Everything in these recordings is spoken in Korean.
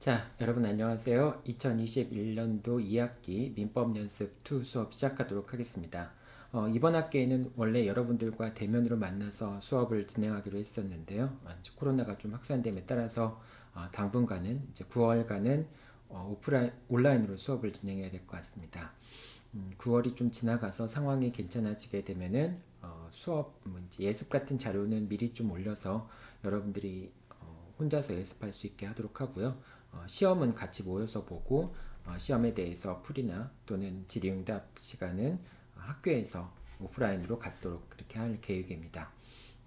자, 여러분 안녕하세요. 2021년도 2학기 민법 연습 2 수업 시작하도록 하겠습니다. 이번 학기에는 원래 여러분들과 대면으로 만나서 수업을 진행하기로 했었는데요. 이제 코로나가 좀 확산됨에 따라서 당분간은 이제 9월간은 온라인으로 수업을 진행해야 될 것 같습니다. 9월이 좀 지나가서 상황이 괜찮아지게 되면은 수업 이제 예습 같은 자료는 미리 좀 올려서 여러분들이 혼자서 연습할 수 있게 하도록 하고요. 시험은 같이 모여서 보고 시험에 대해서 풀이나 또는 질의응답 시간은 학교에서 오프라인으로 갖도록 그렇게 할 계획입니다.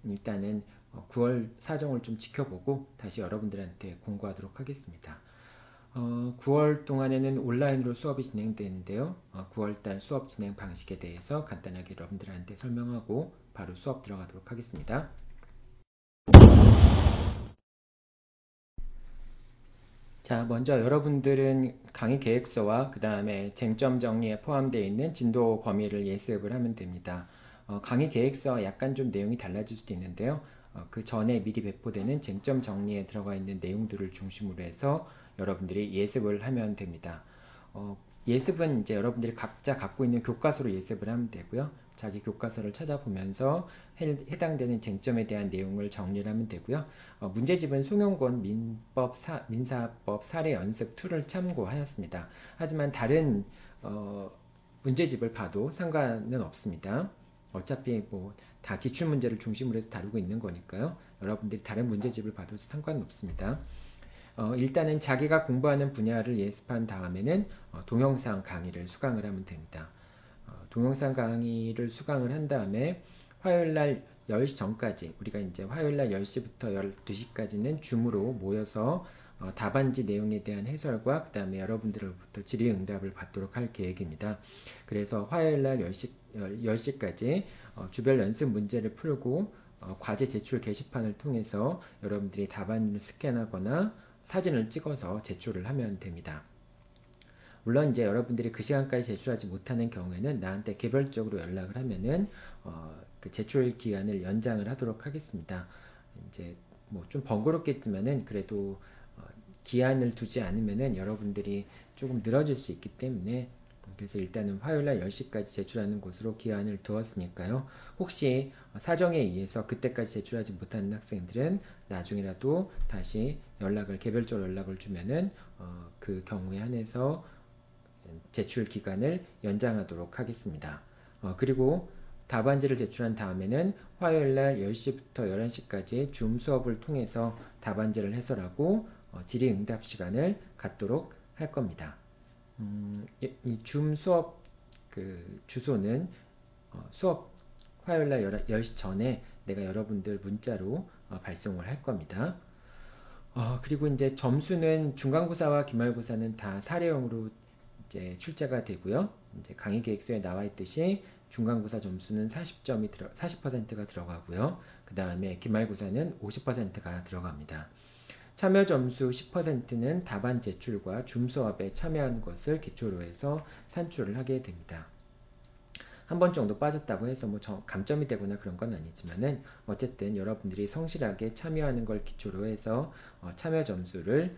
일단은 9월 사정을 좀 지켜보고 다시 여러분들한테 공고하도록 하겠습니다. 9월 동안에는 온라인으로 수업이 진행되는데요. 9월달 수업 진행 방식에 대해서 간단하게 여러분들한테 설명하고 바로 수업 들어가도록 하겠습니다. 자, 먼저 여러분들은 강의 계획서와 그 다음에 쟁점 정리에 포함되어 있는 진도 범위를 예습을 하면 됩니다. 강의 계획서 약간 좀 내용이 달라질 수도 있는데요. 그 전에 미리 배포되는 쟁점 정리에 들어가 있는 내용들을 중심으로 해서 여러분들이 예습을 하면 됩니다. 예습은 이제 여러분들이 각자 갖고 있는 교과서로 예습을 하면 되고요. 자기 교과서를 찾아보면서 해당되는 쟁점에 대한 내용을 정리를 하면 되고요. 문제집은 송영권 민사법 사례 연습 2를 참고하였습니다. 하지만 다른 문제집을 봐도 상관은 없습니다. 어차피 뭐 다 기출문제를 중심으로 해서 다루고 있는 거니까요. 여러분들이 다른 문제집을 봐도 상관은 없습니다. 일단은 자기가 공부하는 분야를 예습한 다음에는 동영상 강의를 수강을 하면 됩니다. 동영상 강의를 수강을 한 다음에 화요일날 10시 전까지 우리가 이제 화요일날 10시부터 12시까지는 줌으로 모여서 답안지 내용에 대한 해설과 그 다음에 여러분들로부터 질의응답을 받도록 할 계획입니다. 그래서 화요일날 10시까지 주별 연습 문제를 풀고 과제 제출 게시판을 통해서 여러분들이 답안지를 스캔하거나 사진을 찍어서 제출을 하면 됩니다. 물론 이제 여러분들이 그 시간까지 제출하지 못하는 경우에는 나한테 개별적으로 연락을 하면은 그 제출 기간을 연장을 하도록 하겠습니다. 이제 뭐 좀 번거롭겠지만은 그래도 기한을 두지 않으면은 여러분들이 조금 늘어질 수 있기 때문에 그래서 일단은 화요일날 10시까지 제출하는 곳으로 기한을 두었으니까요. 혹시 사정에 의해서 그때까지 제출하지 못하는 학생들은 나중에라도 다시 개별적으로 연락을 주면은 그 경우에 한해서 제출 기간을 연장하도록 하겠습니다. 그리고 답안지를 제출한 다음에는 화요일날 10시부터 11시까지 줌 수업을 통해서 답안지를 해설하고 질의응답 시간을 갖도록 할 겁니다. 이 줌 수업 그 주소는 수업 화요일날 10시 전에 내가 여러분들 문자로 발송을 할 겁니다. 그리고 이제 점수는 중간고사와 기말고사는 다 사례형으로 이제 출제가 되고요. 이제 강의 계획서에 나와 있듯이 중간고사 점수는 40%가 들어가고요. 그 다음에 기말고사는 50%가 들어갑니다. 참여 점수 10%는 답안 제출과 줌 수업에 참여한 것을 기초로 해서 산출을 하게 됩니다. 한 번 정도 빠졌다고 해서 뭐 감점이 되거나 그런 건 아니지만은 어쨌든 여러분들이 성실하게 참여하는 걸 기초로 해서 참여 점수를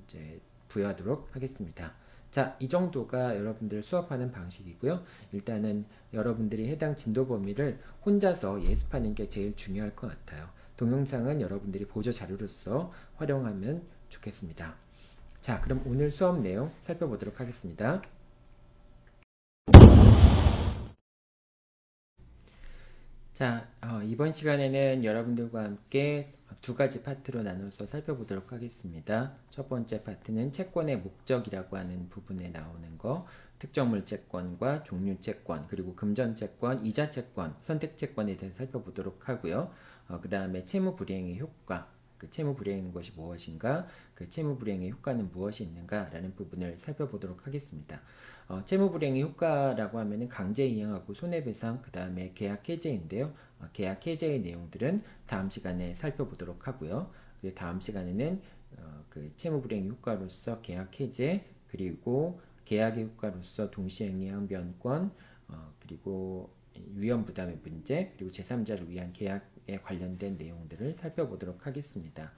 이제 부여하도록 하겠습니다. 자, 이 정도가 여러분들 수업하는 방식이고요. 일단은 여러분들이 해당 진도 범위를 혼자서 예습하는 게 제일 중요할 것 같아요. 동영상은 여러분들이 보조 자료로서 활용하면 좋겠습니다. 자, 그럼 오늘 수업 내용 살펴보도록 하겠습니다. 자, 이번 시간에는 여러분들과 함께 두 가지 파트로 나눠서 살펴보도록 하겠습니다. 첫 번째 파트는 채권의 목적이라고 하는 부분에 나오는 거, 특정물 채권과 종류 채권, 그리고 금전 채권, 이자 채권, 선택 채권에 대해서 살펴보도록 하고요. 그 다음에 채무 불이행의 효과, 그 채무 불이행인 것이 무엇인가, 그 채무 불이행의 효과는 무엇이 있는가라는 부분을 살펴보도록 하겠습니다. 채무 불이행의 효과라고 하면은 강제 이행하고 손해배상, 그 다음에 계약 해제인데요. 계약 해제의 내용들은 다음 시간에 살펴보도록 하고요. 그리고 다음 시간에는 그 채무 불이행 효과로서 계약 해제, 그리고 계약의 효과로서 동시행위 항변권, 그리고 위험 부담의 문제, 그리고 제3자를 위한 계약에 관련된 내용들을 살펴보도록 하겠습니다.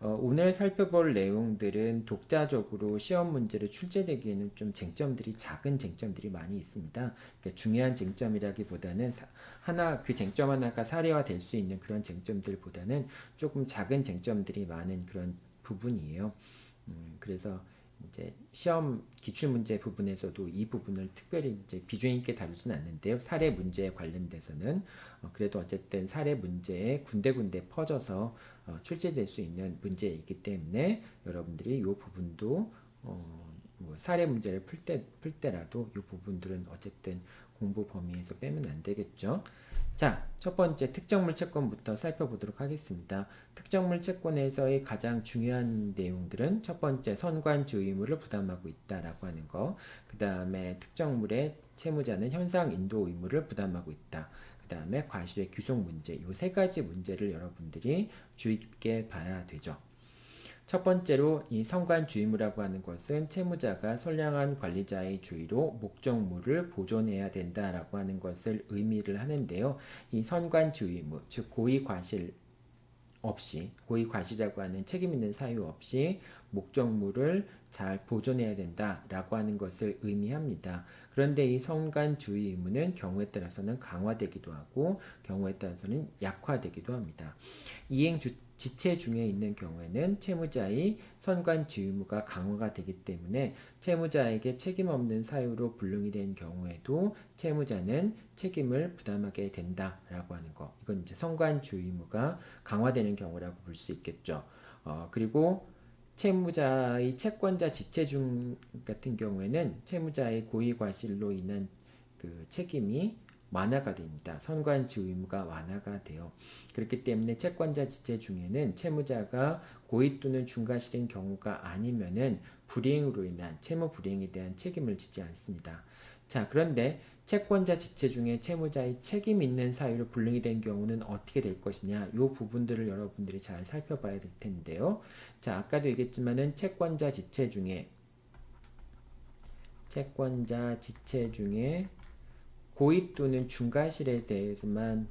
오늘 살펴볼 내용들은 독자적으로 시험 문제를 출제되기에는 좀 작은 쟁점들이 많이 있습니다. 그러니까 중요한 쟁점이라기보다는 그 쟁점 하나가 사례화 될 수 있는 그런 쟁점들보다는 조금 작은 쟁점들이 많은 그런 부분이에요. 그래서 이제 시험 기출문제 부분에서도 이 부분을 특별히 이제 비중 있게 다루지는 않는데요. 사례 문제에 관련돼서는 그래도 어쨌든 사례 문제에 군데군데 퍼져서 출제될 수 있는 문제이기 때문에 여러분들이 이 부분도 뭐 사례 문제를 풀 때라도 이 부분들은 어쨌든 공부 범위에서 빼면 안 되겠죠. 자, 첫 번째 특정물 채권부터 살펴보도록 하겠습니다. 특정물 채권에서의 가장 중요한 내용들은 첫 번째 선관주 의무를 부담하고 있다라고 하는 거, 그 다음에 특정물의 채무자는 현상 인도 의무를 부담하고 있다. 그 다음에 과실의 규속 문제, 이 세 가지 문제를 여러분들이 주의 깊게 봐야 되죠. 첫 번째로 이 선관주의무라고 하는 것은 채무자가 선량한 관리자의 주의로 목적물을 보존해야 된다라고 하는 것을 의미를 하는데요. 이 선관주의무, 즉 고의과실 없이, 고의과실이라고 하는 책임 있는 사유 없이 목적물을 잘 보존해야 된다라고 하는 것을 의미합니다. 그런데 이 선관주의 의무는 경우에 따라서는 강화되기도 하고 경우에 따라서는 약화되기도 합니다. 지체 중에 있는 경우에는 채무자의 선관주의 의무가 강화가 되기 때문에 채무자에게 책임 없는 사유로 불능이 된 경우에도 채무자는 책임을 부담하게 된다라고 하는 거. 이건 이제 선관주의 의무가 강화되는 경우라고 볼 수 있겠죠. 그리고 채무자의 채권자 지체 중 같은 경우에는 채무자의 고의과실로 인한 그 책임이 완화가 됩니다. 선관주의 의무가 완화가 돼요. 그렇기 때문에 채권자 지체 중에는 채무자가 고의 또는 중과실인 경우가 아니면은 불이행으로 인한 채무 불이행에 대한 책임을 지지 않습니다. 자, 그런데 채권자 지체 중에 채무자의 책임 있는 사유로 불능이 된 경우는 어떻게 될 것이냐, 이 부분들을 여러분들이 잘 살펴봐야 될 텐데요. 자, 아까도 얘기했지만은 채권자 지체 중에 고의 또는 중과실에 대해서만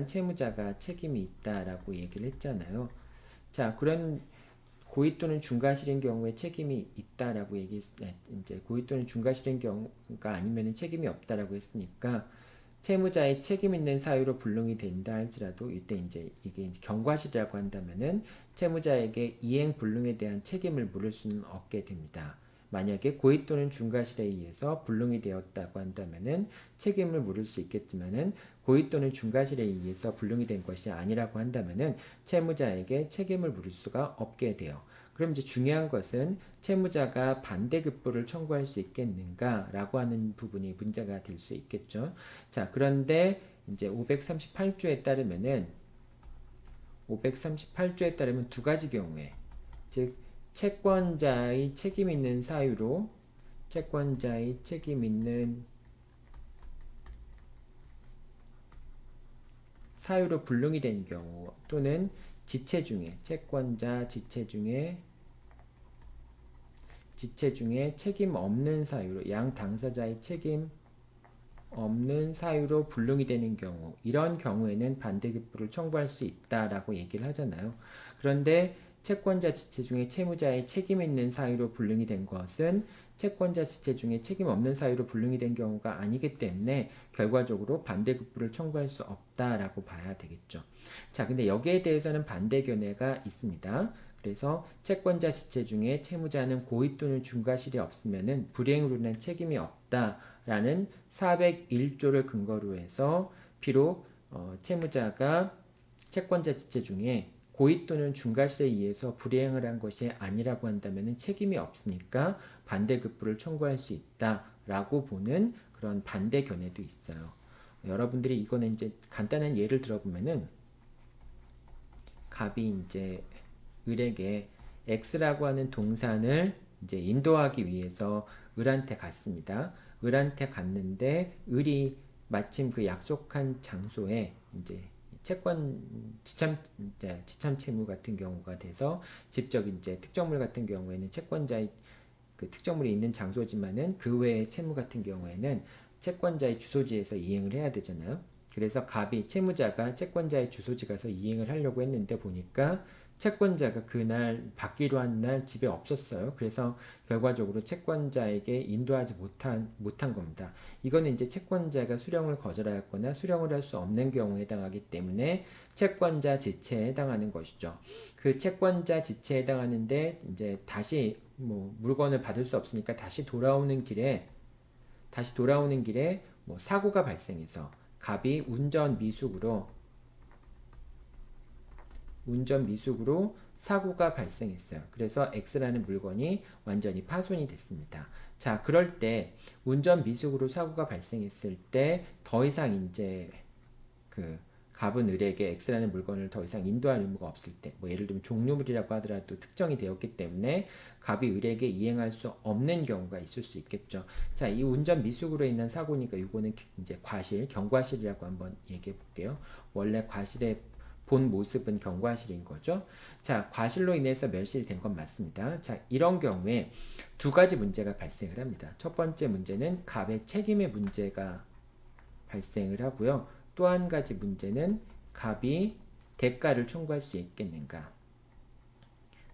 채무자가 책임이 있다라고 얘기를 했잖아요. 자, 그런 고의 또는 중과실인 경우에 책임이 있다라고 이제 고의 또는 중과실인 경우가 아니면 책임이 없다라고 했으니까 채무자의 책임 있는 사유로 불능이 된다 할지라도 이때 이제 이게 경과실이라고 한다면은 채무자에게 이행 불능에 대한 책임을 물을 수는 없게 됩니다. 만약에 고의 또는 중과실에 의해서 불능이 되었다고 한다면은 책임을 물을 수 있겠지만은 고의 또는 중과실에 의해서 불능이 된 것이 아니라고 한다면은 채무자에게 책임을 물을 수가 없게 돼요. 그럼 이제 중요한 것은 채무자가 반대급부를 청구할 수 있겠는가 라고 하는 부분이 문제가 될 수 있겠죠. 자, 그런데 이제 538조에 따르면 두 가지 경우에, 즉 채권자의 책임 있는 사유로 불능이 된 경우 또는 채권자 지체 중에 책임 없는 사유로 양 당사자의 책임 없는 사유로 불능이 되는 경우, 이런 경우에는 반대급부를 청구할 수 있다라고 얘기를 하잖아요. 그런데 채권자 지체 중에 채무자의 책임 있는 사유로 불능이 된 것은 채권자 지체 중에 책임 없는 사유로 불능이 된 경우가 아니기 때문에 결과적으로 반대급부를 청구할 수 없다라고 봐야 되겠죠. 자, 근데 여기에 대해서는 반대 견해가 있습니다. 그래서 채권자 지체 중에 채무자는 고의 또는 중과실이 없으면은 불이행으로 인한 책임이 없다라는 401조를 근거로 해서 비록 채무자가 채권자 지체 중에 고의 또는 중과실에 의해서 불이행을 한 것이 아니라고 한다면 책임이 없으니까 반대급부를 청구할 수 있다라고 보는 그런 반대 견해도 있어요. 여러분들이 이거는 이제 간단한 예를 들어보면은 갑이 이제 을에게 X라고 하는 동산을 이제 인도하기 위해서 을한테 갔습니다. 을한테 갔는데 을이 마침 그 약속한 장소에 이제 지참 채무 같은 경우가 돼서 직접 이제 특정물 같은 경우에는 채권자의 그 특정물이 있는 장소지만은 그 외의 채무 같은 경우에는 채권자의 주소지에서 이행을 해야 되잖아요. 그래서 갑이 채무자가 채권자의 주소지 가서 이행을 하려고 했는데 보니까 채권자가 그날 받기로 한 날 집에 없었어요. 그래서 결과적으로 채권자에게 인도하지 못한 겁니다. 이거는 이제 채권자가 수령을 거절하였거나 수령을 할 수 없는 경우에 해당하기 때문에 채권자 지체에 해당하는 것이죠. 그 채권자 지체에 해당하는데 이제 다시 뭐 물건을 받을 수 없으니까 다시 돌아오는 길에 뭐 사고가 발생해서 갑이 운전 미숙으로 사고가 발생했어요. 그래서 X라는 물건이 완전히 파손이 됐습니다. 자, 그럴 때 운전 미숙으로 사고가 발생했을 때 더 이상 이제 그 갑은 을에게 X라는 물건을 더 이상 인도할 의무가 없을 때, 뭐 예를 들면 종료물이라고 하더라도 특정이 되었기 때문에 갑이 을에게 이행할 수 없는 경우가 있을 수 있겠죠. 자, 이 운전 미숙으로 인한 사고니까 이거는 이제 경과실이라고 한번 얘기해 볼게요. 원래 과실의 본 모습은 경과실인 거죠. 자, 과실로 인해서 멸실된 건 맞습니다. 자, 이런 경우에 두 가지 문제가 발생을 합니다. 첫 번째 문제는 갑의 책임의 문제가 발생을 하고요. 또 한 가지 문제는 갑이 대가를 청구할 수 있겠는가,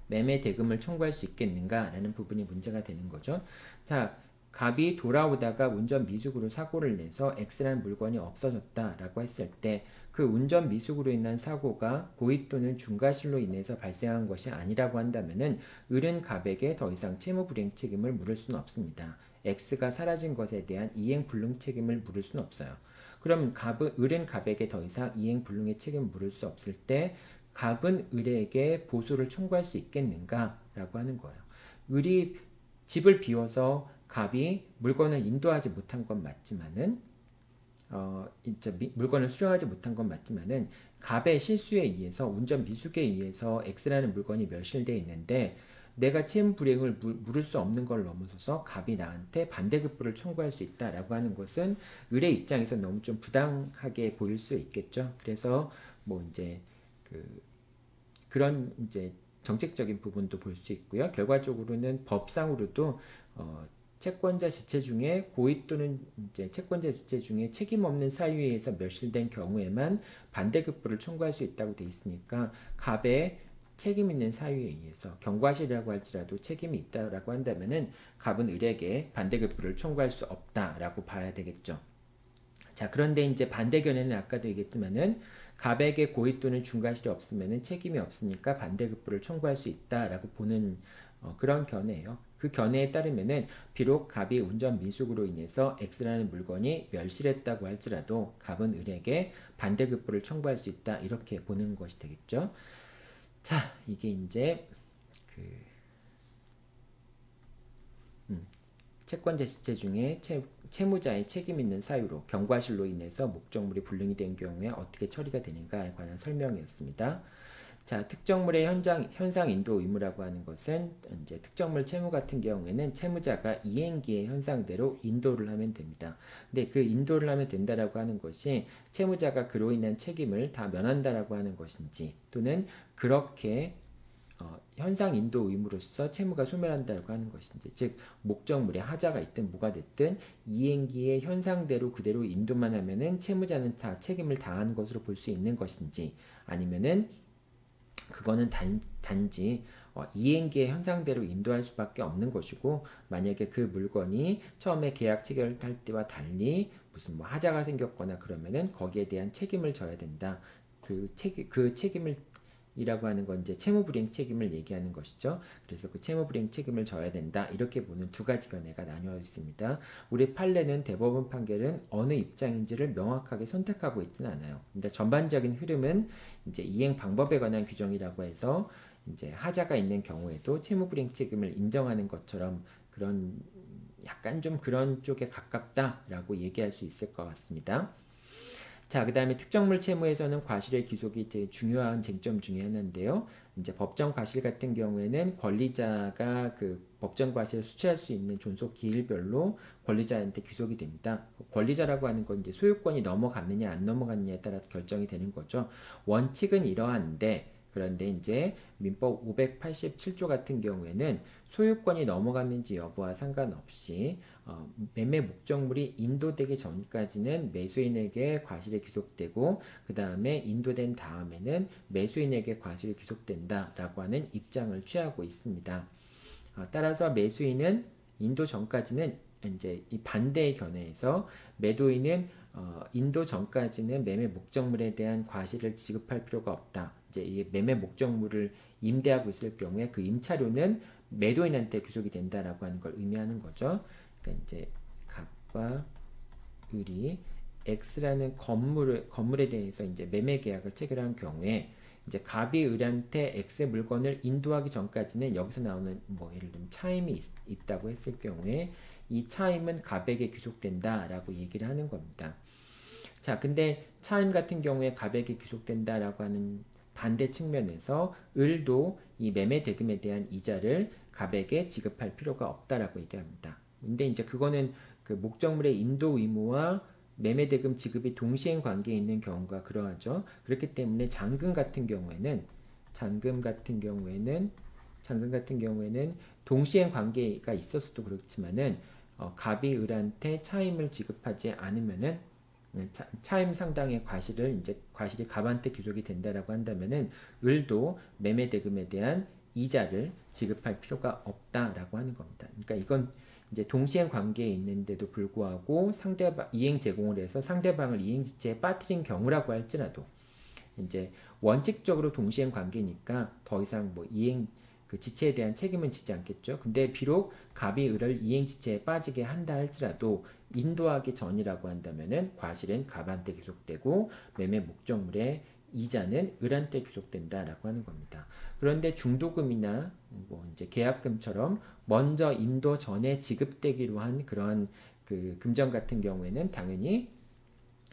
매매 대금을 청구할 수 있겠는가 라는 부분이 문제가 되는 거죠. 자, 갑이 돌아오다가 운전 미숙으로 사고를 내서 X라는 물건이 없어졌다 라고 했을 때 그 운전 미숙으로 인한 사고가 고의 또는 중과실로 인해서 발생한 것이 아니라고 한다면은 을은 갑에게 더 이상 채무불이행 책임을 물을 수는 없습니다. X가 사라진 것에 대한 이행불능 책임을 물을 수는 없어요. 그럼 을은 갑에게 더 이상 이행불능의 책임을 물을 수 없을 때 갑은 을에게 보수를 청구할 수 있겠는가 라고 하는 거예요. 을이 집을 비워서 갑이 물건을 인도하지 못한 건 맞지만은 물건을 수령하지 못한 건 맞지만은 갑의 실수에 의해서 운전 미숙에 의해서 X라는 물건이 멸실되어 있는데 내가 채무 불이행을 물을 수 없는 걸 넘어서서 갑이 나한테 반대급부를 청구할 수 있다라고 하는 것은 을의 입장에서 너무 좀 부당하게 보일 수 있겠죠. 그래서 뭐 이제 그런 이제 정책적인 부분도 볼 수 있고요. 결과적으로는 법상으로도 채권자 지체 중에 고의 또는 이제 채권자 지체 중에 책임 없는 사유에 의해서 멸실된 경우에만 반대급부를 청구할 수 있다고 되어 있으니까 갑의 책임 있는 사유에 의해서 경과실이라고 할지라도 책임이 있다라고 한다면은 갑은 을에게 반대급부를 청구할 수 없다라고 봐야 되겠죠. 자, 그런데 이제 반대견해는 아까도 얘기했지만은 갑에게 고의 또는 중과실이 없으면은 책임이 없으니까 반대급부를 청구할 수 있다라고 보는 그런 견해예요. 그 견해에 따르면은 비록 갑이 운전 미숙으로 인해서 X라는 물건이 멸실했다고 할지라도 갑은 을에게 반대급부를 청구할 수 있다 이렇게 보는 것이 되겠죠. 자, 이게 이제 그 채권자 지체 중에 채무자의 책임 있는 사유로 경과실로 인해서 목적물이 불능이 된 경우에 어떻게 처리가 되는가에 관한 설명이었습니다. 자, 특정물의 현상 인도 의무라고 하는 것은 이제 특정물 채무 같은 경우에는 채무자가 이행기의 현상대로 인도를 하면 됩니다. 근데 그 인도를 하면 된다라고 하는 것이 채무자가 그로 인한 책임을 다 면한다라고 하는 것인지 또는 그렇게 현상 인도 의무로서 채무가 소멸한다고 하는 것인지, 즉 목적물에 하자가 있든 뭐가 됐든 이행기의 현상대로 그대로 인도만 하면은 채무자는 다 책임을 다한 것으로 볼 수 있는 것인지, 아니면은 그거는 단지 이행기의 현상대로 인도할 수밖에 없는 것이고, 만약에 그 물건이 처음에 계약 체결할 때와 달리 무슨 뭐 하자가 생겼거나 그러면은 거기에 대한 책임을 져야 된다. 그 책임을 이라고 하는 건 이제 채무불이행 책임을 얘기하는 것이죠. 그래서 그 채무불이행 책임을 져야 된다. 이렇게 보는 두 가지 견해가 나뉘어 있습니다. 우리 판례는 대법원 판결은 어느 입장인지를 명확하게 선택하고 있지는 않아요. 근데 전반적인 흐름은 이제 이행 방법에 관한 규정이라고 해서 이제 하자가 있는 경우에도 채무불이행 책임을 인정하는 것처럼 그런 약간 좀 그런 쪽에 가깝다라고 얘기할 수 있을 것 같습니다. 자, 그 다음에 특정물 채무에서는 과실의 귀속이 제일 중요한 쟁점 중에 하나인데요. 이제 법정 과실 같은 경우에는 권리자가 그 법정 과실을 수취할 수 있는 존속 기일별로 권리자한테 귀속이 됩니다. 권리자라고 하는 건 이제 소유권이 넘어갔느냐 안 넘어갔느냐에 따라 결정이 되는 거죠. 원칙은 이러한데 그런데 이제 민법 587조 같은 경우에는 소유권이 넘어갔는지 여부와 상관없이 매매 목적물이 인도되기 전까지는 매수인에게 과실이 귀속되고 그 다음에 인도된 다음에는 매수인에게 과실이 귀속된다라고 하는 입장을 취하고 있습니다. 따라서 매수인은 인도 전까지는 이제 이 반대의 견해에서 매도인은 인도 전까지는 매매 목적물에 대한 과실을 지급할 필요가 없다. 이제 이 매매 목적물을 임대하고 있을 경우에 그 임차료는 매도인한테 귀속이 된다라고 하는 걸 의미하는 거죠. 그러니까 이제 갑과 을이 X라는 건물에 대해서 이제 매매 계약을 체결한 경우에 이제 갑이 을한테 X의 물건을 인도하기 전까지는 여기서 나오는 뭐 예를 들면 차임이 있다고 했을 경우에 이 차임은 갑에게 귀속된다라고 얘기를 하는 겁니다. 자, 근데 차임 같은 경우에 갑에게 귀속된다라고 하는 반대 측면에서 을도 이 매매 대금에 대한 이자를 갑에게 지급할 필요가 없다라고 얘기합니다. 근데 이제 그거는 그 목적물의 인도 의무와 매매 대금 지급이 동시행 관계에 있는 경우가 그러하죠. 그렇기 때문에 잔금 같은 경우에는 동시행 관계가 있었어도 그렇지만은 갑이 을한테 차임을 지급하지 않으면은 차임 상당의 과실이 갑한테 귀속이 된다라고 한다면은 을도 매매 대금에 대한 이자를 지급할 필요가 없다라고 하는 겁니다. 그러니까 이건 이제 동시행 관계에 있는데도 불구하고 상대방 이행 제공을 해서 상대방을 이행지체에 빠뜨린 경우라고 할지라도 이제 원칙적으로 동시행 관계니까 더 이상 뭐 이행 그 지체에 대한 책임은 지지 않겠죠. 근데 비록 갑이 을을 이행 지체에 빠지게 한다 할지라도 인도하기 전이라고 한다면은 과실은 갑한테 귀속되고 매매 목적물의 이자는 을한테 귀속된다라고 하는 겁니다. 그런데 중도금이나 뭐 이제 계약금처럼 먼저 인도 전에 지급되기로 한 그러한 그 금전 같은 경우에는 당연히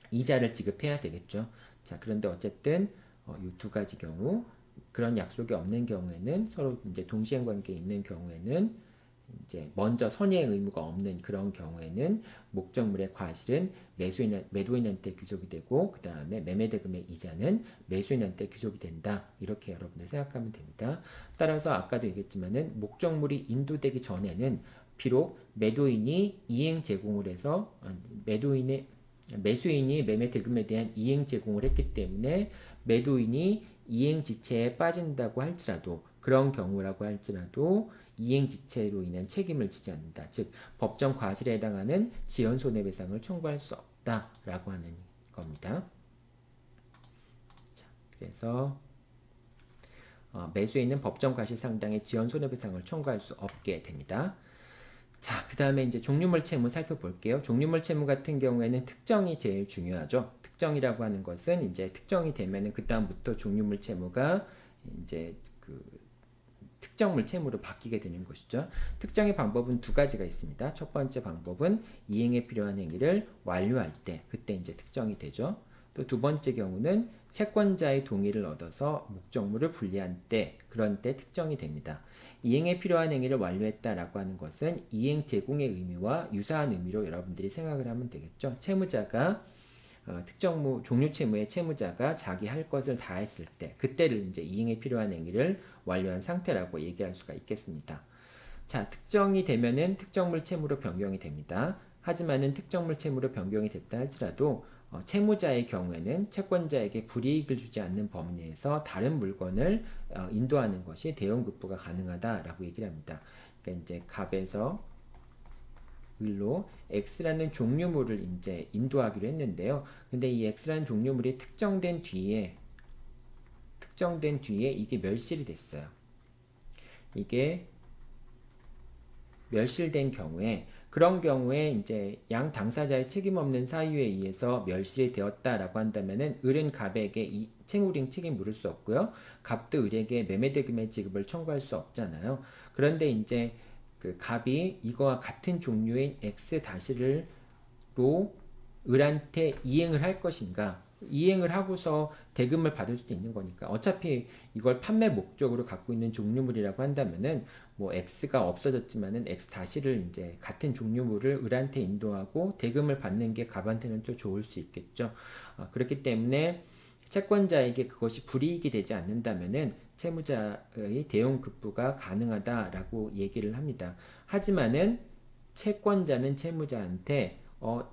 이자를 지급해야 되겠죠. 자, 그런데 어쨌든 이 두 가지 경우 그런 약속이 없는 경우에는 서로 이제 동시행 관계에 있는 경우에는 이제 먼저 선의의 의무가 없는 그런 경우에는 목적물의 과실은 매도인한테 귀속이 되고 그 다음에 매매대금의 이자는 매수인한테 귀속이 된다. 이렇게 여러분들 생각하면 됩니다. 따라서 아까도 얘기했지만은 목적물이 인도되기 전에는 비록 매도인이 이행 제공을 해서 매수인이 매매 대금에 대한 이행 제공을 했기 때문에 매도인이 이행 지체에 빠진다고 할지라도 그런 경우라고 할지라도 이행 지체로 인한 책임을 지지 않는다. 즉 법정 과실에 해당하는 지연 손해배상을 청구할 수 없다라고 하는 겁니다. 자, 그래서 매수인은 법정 과실 상당의 지연 손해배상을 청구할 수 없게 됩니다. 자, 그 다음에 이제 종류물 채무 살펴볼게요. 종류물 채무 같은 경우에는 특정이 제일 중요하죠. 특정이라고 하는 것은 이제 특정이 되면은 그 다음부터 종류물 채무가 이제 그 특정물 채무로 바뀌게 되는 것이죠. 특정의 방법은 두 가지가 있습니다. 첫 번째 방법은 이행에 필요한 행위를 완료할 때, 그때 이제 특정이 되죠. 또 두 번째 경우는 채권자의 동의를 얻어서 목적물을 분리한 때, 그런 때 특정이 됩니다. 이행에 필요한 행위를 완료했다라고 하는 것은 이행 제공의 의미와 유사한 의미로 여러분들이 생각을 하면 되겠죠. 채무자가 특정무 종류 채무의 채무자가 자기 할 것을 다 했을 때 그때를 이제 이행에 필요한 행위를 완료한 상태라고 얘기할 수가 있겠습니다. 자, 특정이 되면은 특정물 채무로 변경이 됩니다. 하지만은 특정물 채무로 변경이 됐다 할지라도 채무자의 경우에는 채권자에게 불이익을 주지 않는 범위 내에서 다른 물건을 인도하는 것이 대형급부가 가능하다라고 얘기를 합니다. 그러니까 이제 갑에서 을로 X라는 종류물을 이제 인도하기로 했는데요. 근데 이 X라는 종류물이 특정된 뒤에 이게 멸실이 됐어요. 이게 멸실된 경우에 그런 경우에 이제 양 당사자의 책임 없는 사유에 의해서 멸실이 되었다라고 한다면은 을은 갑에게 이 채무링 책임 물을 수 없고요. 갑도 을에게 매매대금의 지급을 청구할 수 없잖아요. 그런데 이제 그 갑이 이거와 같은 종류의 X 다시를 로 을한테 이행을 할 것인가, 이행을 하고서 대금을 받을 수도 있는 거니까 어차피 이걸 판매 목적으로 갖고 있는 종류물이라고 한다면은 뭐 X가 없어졌지만은 X 다시를 이제 같은 종류물을 을한테 인도하고 대금을 받는 게 갑한테는 또 좋을 수 있겠죠. 그렇기 때문에 채권자에게 그것이 불이익이 되지 않는다면은 채무자의 대용급부가 가능하다라고 얘기를 합니다. 하지만은 채권자는 채무자한테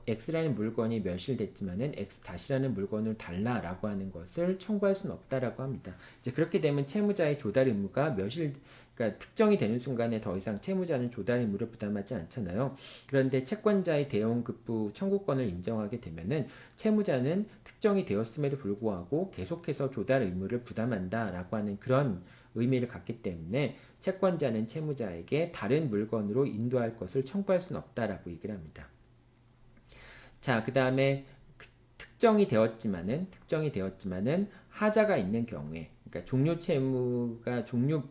X라는 물건이 멸실됐지만은 X-라는 물건을 달라라고 하는 것을 청구할 수는 없다라고 합니다. 이제 그렇게 되면 채무자의 조달 의무가 그러니까 특정이 되는 순간에 더 이상 채무자는 조달 의무를 부담하지 않잖아요. 그런데 채권자의 대용급부 청구권을 인정하게 되면은 채무자는 특정이 되었음에도 불구하고 계속해서 조달 의무를 부담한다라고 하는 그런 의미를 갖기 때문에 채권자는 채무자에게 다른 물건으로 인도할 것을 청구할 수는 없다라고 얘기를 합니다. 자, 그 다음에 특정이 되었지만은 하자가 있는 경우에, 그러니까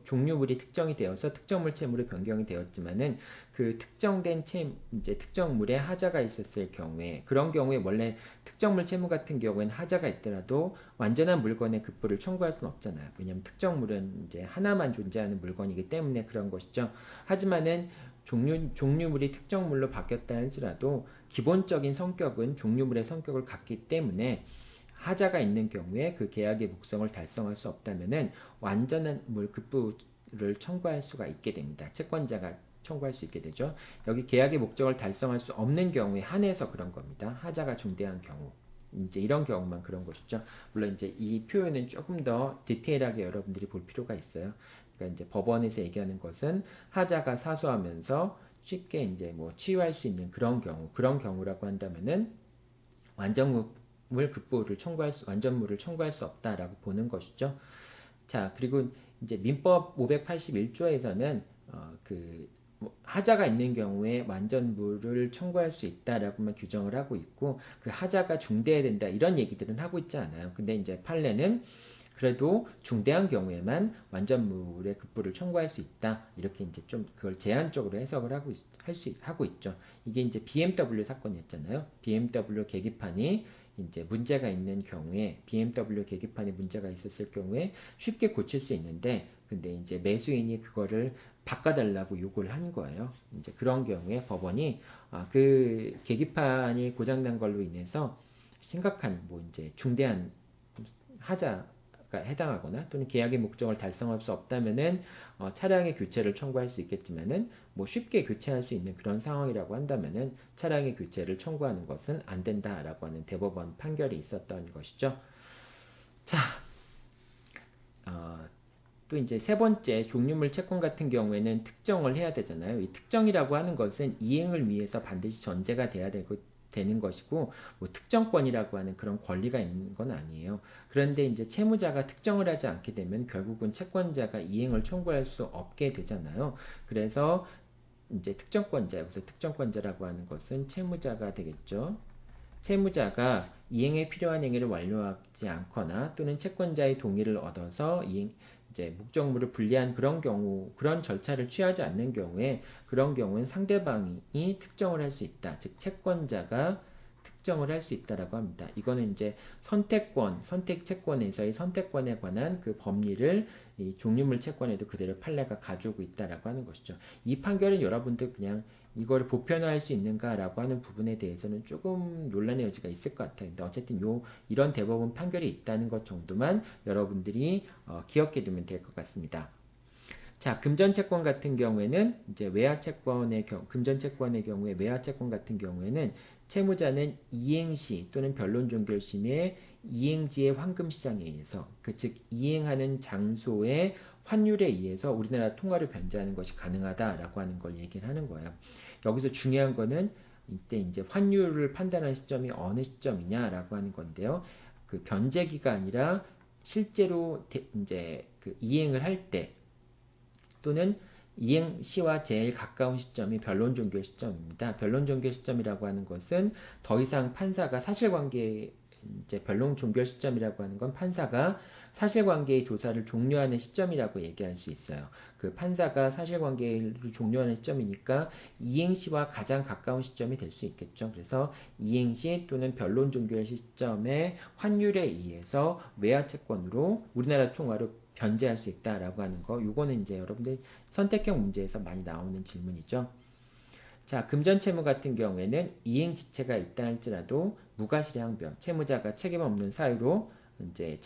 종료물이 특정이 되어서 특정물 채무로 변경이 되었지만은 그 특정된 이제 특정물에 하자가 있었을 경우에, 그런 경우에 원래 특정물 채무 같은 경우에는 하자가 있더라도 완전한 물건의 급부를 청구할 수는 없잖아요. 왜냐하면 특정물은 이제 하나만 존재하는 물건이기 때문에 그런 것이죠. 하지만은 종류물이 특정물로 바뀌었다 할지라도 기본적인 성격은 종류물의 성격을 갖기 때문에 하자가 있는 경우에 그 계약의 목적을 달성할 수 없다면은 완전한 급부를 청구할 수가 있게 됩니다. 채권자가 청구할 수 있게 되죠. 여기 계약의 목적을 달성할 수 없는 경우에 한해서 그런 겁니다. 하자가 중대한 경우. 이제 이런 경우만 그런 것이죠. 물론 이제 이 표현은 조금 더 디테일하게 여러분들이 볼 필요가 있어요. 그러니까 이제 법원에서 얘기하는 것은 하자가 사소하면서 쉽게 이제 뭐 치유할 수 있는 그런 경우라고 한다면은 완전물을 청구할 수 없다라고 보는 것이죠. 자, 그리고 이제 민법 581조에서는 하자가 있는 경우에 완전물을 청구할 수 있다라고만 규정을 하고 있고, 그 하자가 중대해야 된다 이런 얘기들은 하고 있지 않아요. 근데 이제 판례는 그래도 중대한 경우에만 완전물의 급부를 청구할 수 있다. 이렇게 이제 좀 그걸 제한적으로 해석을 하고 있죠. 이게 이제 BMW 사건이었잖아요. BMW 계기판이 이제 문제가 있는 경우에, BMW 계기판에 문제가 있었을 경우에 쉽게 고칠 수 있는데, 근데 이제 매수인이 그거를 바꿔달라고 요구를 한 거예요. 이제 그런 경우에 법원이 그 계기판이 고장난 걸로 인해서 심각한 뭐 이제 중대한 하자가 해당하거나 또는 계약의 목적을 달성할 수 없다면은 차량의 교체를 청구할 수 있겠지만은 뭐 쉽게 교체할 수 있는 그런 상황이라고 한다면은 차량의 교체를 청구하는 것은 안 된다라고 하는 대법원 판결이 있었던 것이죠. 자, 또 이제 세 번째 종류물 채권 같은 경우에는 특정을 해야 되잖아요. 이 특정이라고 하는 것은 이행을 위해서 반드시 전제가 되는 것이고, 뭐 특정권이라고 하는 그런 권리가 있는 건 아니에요. 그런데 이제 채무자가 특정을 하지 않게 되면 결국은 채권자가 이행을 청구할 수 없게 되잖아요. 그래서 이제 여기서 특정권자라고 하는 것은 채무자가 되겠죠. 채무자가 이행에 필요한 행위를 완료하지 않거나 또는 채권자의 동의를 얻어서 이제 목적물을 분리한 그런 절차를 취하지 않는 경우에, 그런 경우는 상대방이 특정을 할 수 있다. 즉 채권자가 특정을 할 수 있다라고 합니다. 이거는 이제 선택채권에서의 선택권에 관한 그 법리를 이 종류물 채권에도 그대로 판례가 가지고 있다라고 하는 것이죠. 이 판결은 여러분들 그냥 이거를 보편화할 수 있는가라고 하는 부분에 대해서는 조금 논란의 여지가 있을 것 같아요. 근데 어쨌든 이런 대법원 판결이 있다는 것 정도만 여러분들이 기억해 두면 될 것 같습니다. 자, 금전채권 같은 경우에는 이제 금전채권의 경우에 외화채권 같은 경우에는 채무자는 이행시 또는 변론종결심의 이행지의 황금시장에 의해서, 즉 이행하는 장소의 환율에 의해서 우리나라 통화를 변제하는 것이 가능하다라고 하는 걸 얘기를 하는 거예요. 여기서 중요한 거는 이때 이제 환율을 판단하는 시점이 어느 시점이냐라고 하는 건데요. 그 변제기가 아니라 실제로 이제 그 이행을 할 때, 또는 이행 시와 제일 가까운 시점이 변론 종결 시점입니다. 변론 종결 시점이라고 하는 것은 더 이상 판사가 사실관계, 이제 변론 종결 시점이라고 하는 건 판사가 사실관계의 조사를 종료하는 시점이라고 얘기할 수 있어요. 그 판사가 사실관계를 종료하는 시점이니까 이행시와 가장 가까운 시점이 될 수 있겠죠. 그래서 이행시 또는 변론 종결 시점의 환율에 의해서 외화채권으로 우리나라 통화로 변제할 수 있다라고 하는 거, 요거는 이제 여러분들 선택형 문제에서 많이 나오는 질문이죠. 자, 금전채무 같은 경우에는 이행지체가 있다 할지라도 무과실의 항변, 채무자가 책임 없는 사유로 이제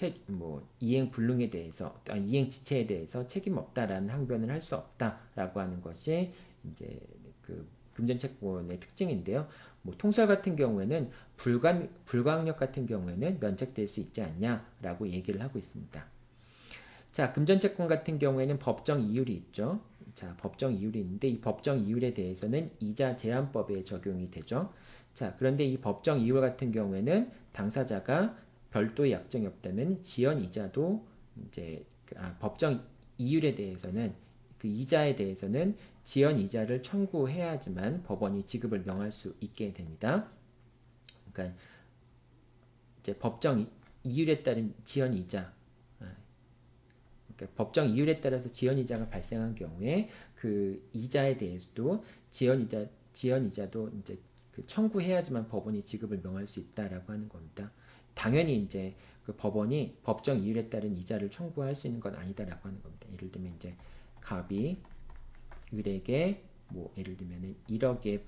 이행 불능에 대해서, 이행 지체에 대해서 책임 없다라는 항변을 할 수 없다라고 하는 것이 이제 그 금전채권의 특징인데요. 통설 같은 경우에는 불가항력 같은 경우에는 면책될 수 있지 않냐라고 얘기를 하고 있습니다. 자, 금전채권 같은 경우에는 법정 이율이 있죠. 자, 법정 이율이 있는데 이 법정 이율에 대해서는 이자 제한법에 적용이 되죠. 자, 그런데 이 법정 이율 같은 경우에는 당사자가 별도의 약정이 없다면 지연 이자도 이제 법정 이율에 대해서는 그 이자에 대해서는 지연 이자를 청구해야지만 법원이 지급을 명할 수 있게 됩니다. 그러니까 이제 법정 이율에 따른 지연 이자, 그러니까 법정 이율에 따라서 지연 이자가 발생한 경우에 그 이자에 대해서도 지연 이자도 이제 그 청구해야지만 법원이 지급을 명할 수 있다라고 하는 겁니다. 당연히 이제 그 법원이 법정 이율에 따른 이자를 청구할 수 있는 건 아니다라고 하는 겁니다. 예를 들면 이제 갑이 을에게 예를 들면 1억의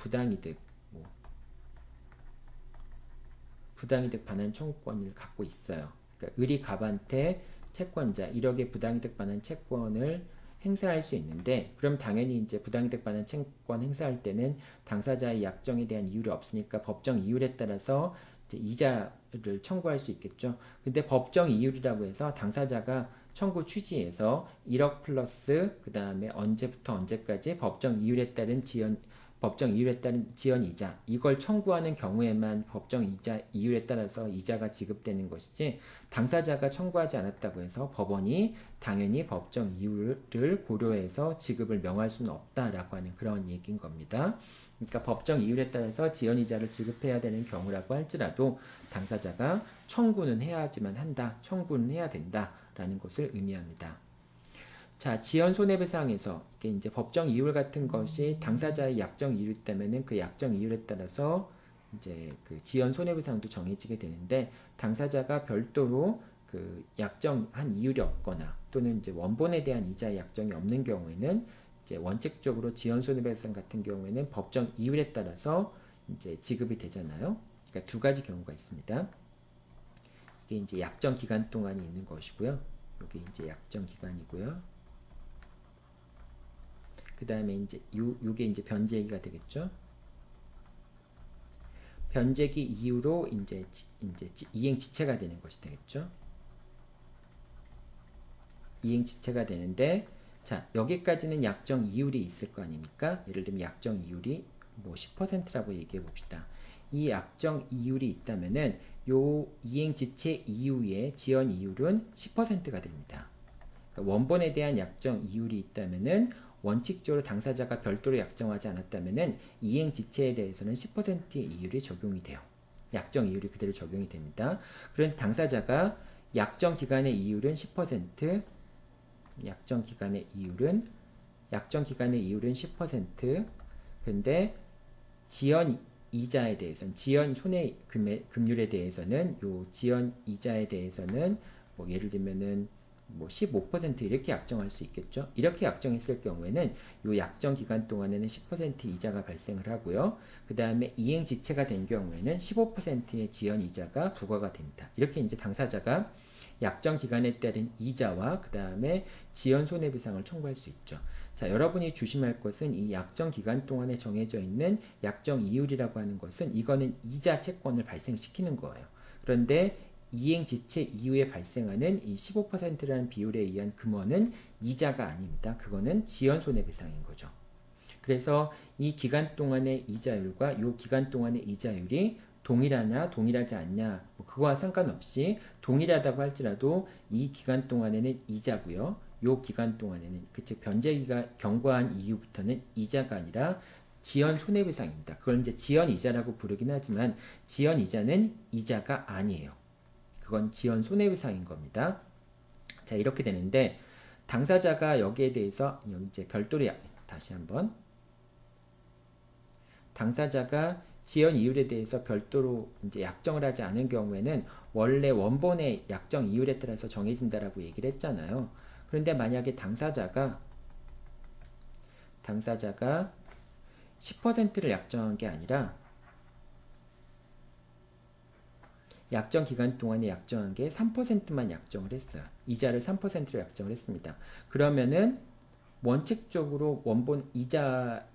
부당이득 반환 청구권을 갖고 있어요. 그러니까 을이 갑한테 채권자 1억의 부당이득 반환 채권을 행사할 수 있는데, 그럼 당연히 이제 부당이득 반환 채권 행사할 때는 당사자의 약정에 대한 이율이 없으니까 법정 이율에 따라서 이제 이자를 청구할 수 있겠죠. 근데 법정 이율이라고 해서 당사자가 청구 취지에서 1억 플러스 그 다음에 언제부터 언제까지 법정 이율에 따른 지연 이자 이걸 청구하는 경우에만 법정 이자 이율에 따라서 이자가 지급되는 것이지, 당사자가 청구하지 않았다고 해서 법원이 당연히 법정 이율을 고려해서 지급을 명할 수는 없다라고 하는 그런 얘기인 겁니다. 그러니까 법정 이율에 따라서 지연 이자를 지급해야 되는 경우라고 할지라도 당사자가 청구는 청구는 해야 된다라는 것을 의미합니다. 자, 지연 손해배상에서 이게 이제 법정 이율 같은 것이 당사자의 약정 이율 때문에는 그 약정 이율에 따라서 이제 그 지연 손해배상도 정해지게 되는데, 당사자가 별도로 그 약정한 이율이 없거나 또는 이제 원본에 대한 이자 약정이 없는 경우에는 이제 원칙적으로 지연 손해배상 같은 경우에는 법정 이율에 따라서 이제 지급이 되잖아요. 그러니까 두 가지 경우가 있습니다. 이게 이제 약정 기간 동안이 있는 것이고요. 이게 이제 약정 기간이고요. 그 다음에 이제 요게 이제 변제기가 되겠죠. 변제기 이후로 이제 이행 지체가 되는 것이 되겠죠. 이행 지체가 되는데, 자, 여기까지는 약정 이율이 있을 거 아닙니까? 예를 들면 약정 이율이 10%라고 얘기해 봅시다. 이 약정 이율이 있다면은 요 이행 지체 이후의 지연 이율은 10%가 됩니다. 그러니까 원본에 대한 약정 이율이 있다면은 원칙적으로 당사자가 별도로 약정하지 않았다면은 이행 지체에 대해서는 10%의 이율이 적용이 돼요. 약정 이율이 그대로 적용이 됩니다. 그런데 당사자가 약정 기간의 이율은 10%, 약정 기간의 이율은 10%, 근데 지연 이자에 대해서는, 지연 손해 금률에 대해서는, 요 지연 이자에 대해서는 예를 들면은 15% 이렇게 약정할 수 있겠죠. 이렇게 약정했을 경우에는 요 약정 기간 동안에는 10% 이자가 발생을 하고요. 그 다음에 이행 지체가 된 경우에는 15%의 지연 이자가 부과가 됩니다. 이렇게 이제 당사자가 약정 기간에 따른 이자와 그 다음에 지연 손해배상을 청구할 수 있죠. 자, 여러분이 조심할 것은 이 약정 기간 동안에 정해져 있는 약정 이율이라고 하는 것은 이거는 이자 채권을 발생시키는 거예요. 그런데 이행 지체 이후에 발생하는 이 15%라는 비율에 의한 금원은 이자가 아닙니다. 그거는 지연 손해배상인 거죠. 그래서 이 기간 동안의 이자율과 이 기간 동안의 이자율이 동일하냐 동일하지 않냐 그거와 상관없이 동일하다고 할지라도 이 기간 동안에는 이자고요. 이 기간 동안에는 즉 변제기가 경과한 이후부터는 이자가 아니라 지연 손해배상입니다. 그걸 이제 지연 이자라고 부르긴 하지만 지연 이자는 이자가 아니에요. 그건 지연 손해배상인 겁니다. 자, 이렇게 되는데 당사자가 여기에 대해서 이제 별도로 다시 한번 당사자가 지연 이율에 대해서 별도로 이제 약정을 하지 않은 경우에는 원래 원본의 약정 이율에 따라서 정해진다라고 얘기를 했잖아요. 그런데 만약에 당사자가 10%를 약정한 게 아니라 약정 기간 동안에 약정한 게 3%만 약정을 했어요. 이자를 3%로 약정을 했습니다. 그러면은 원칙적으로 원본 이자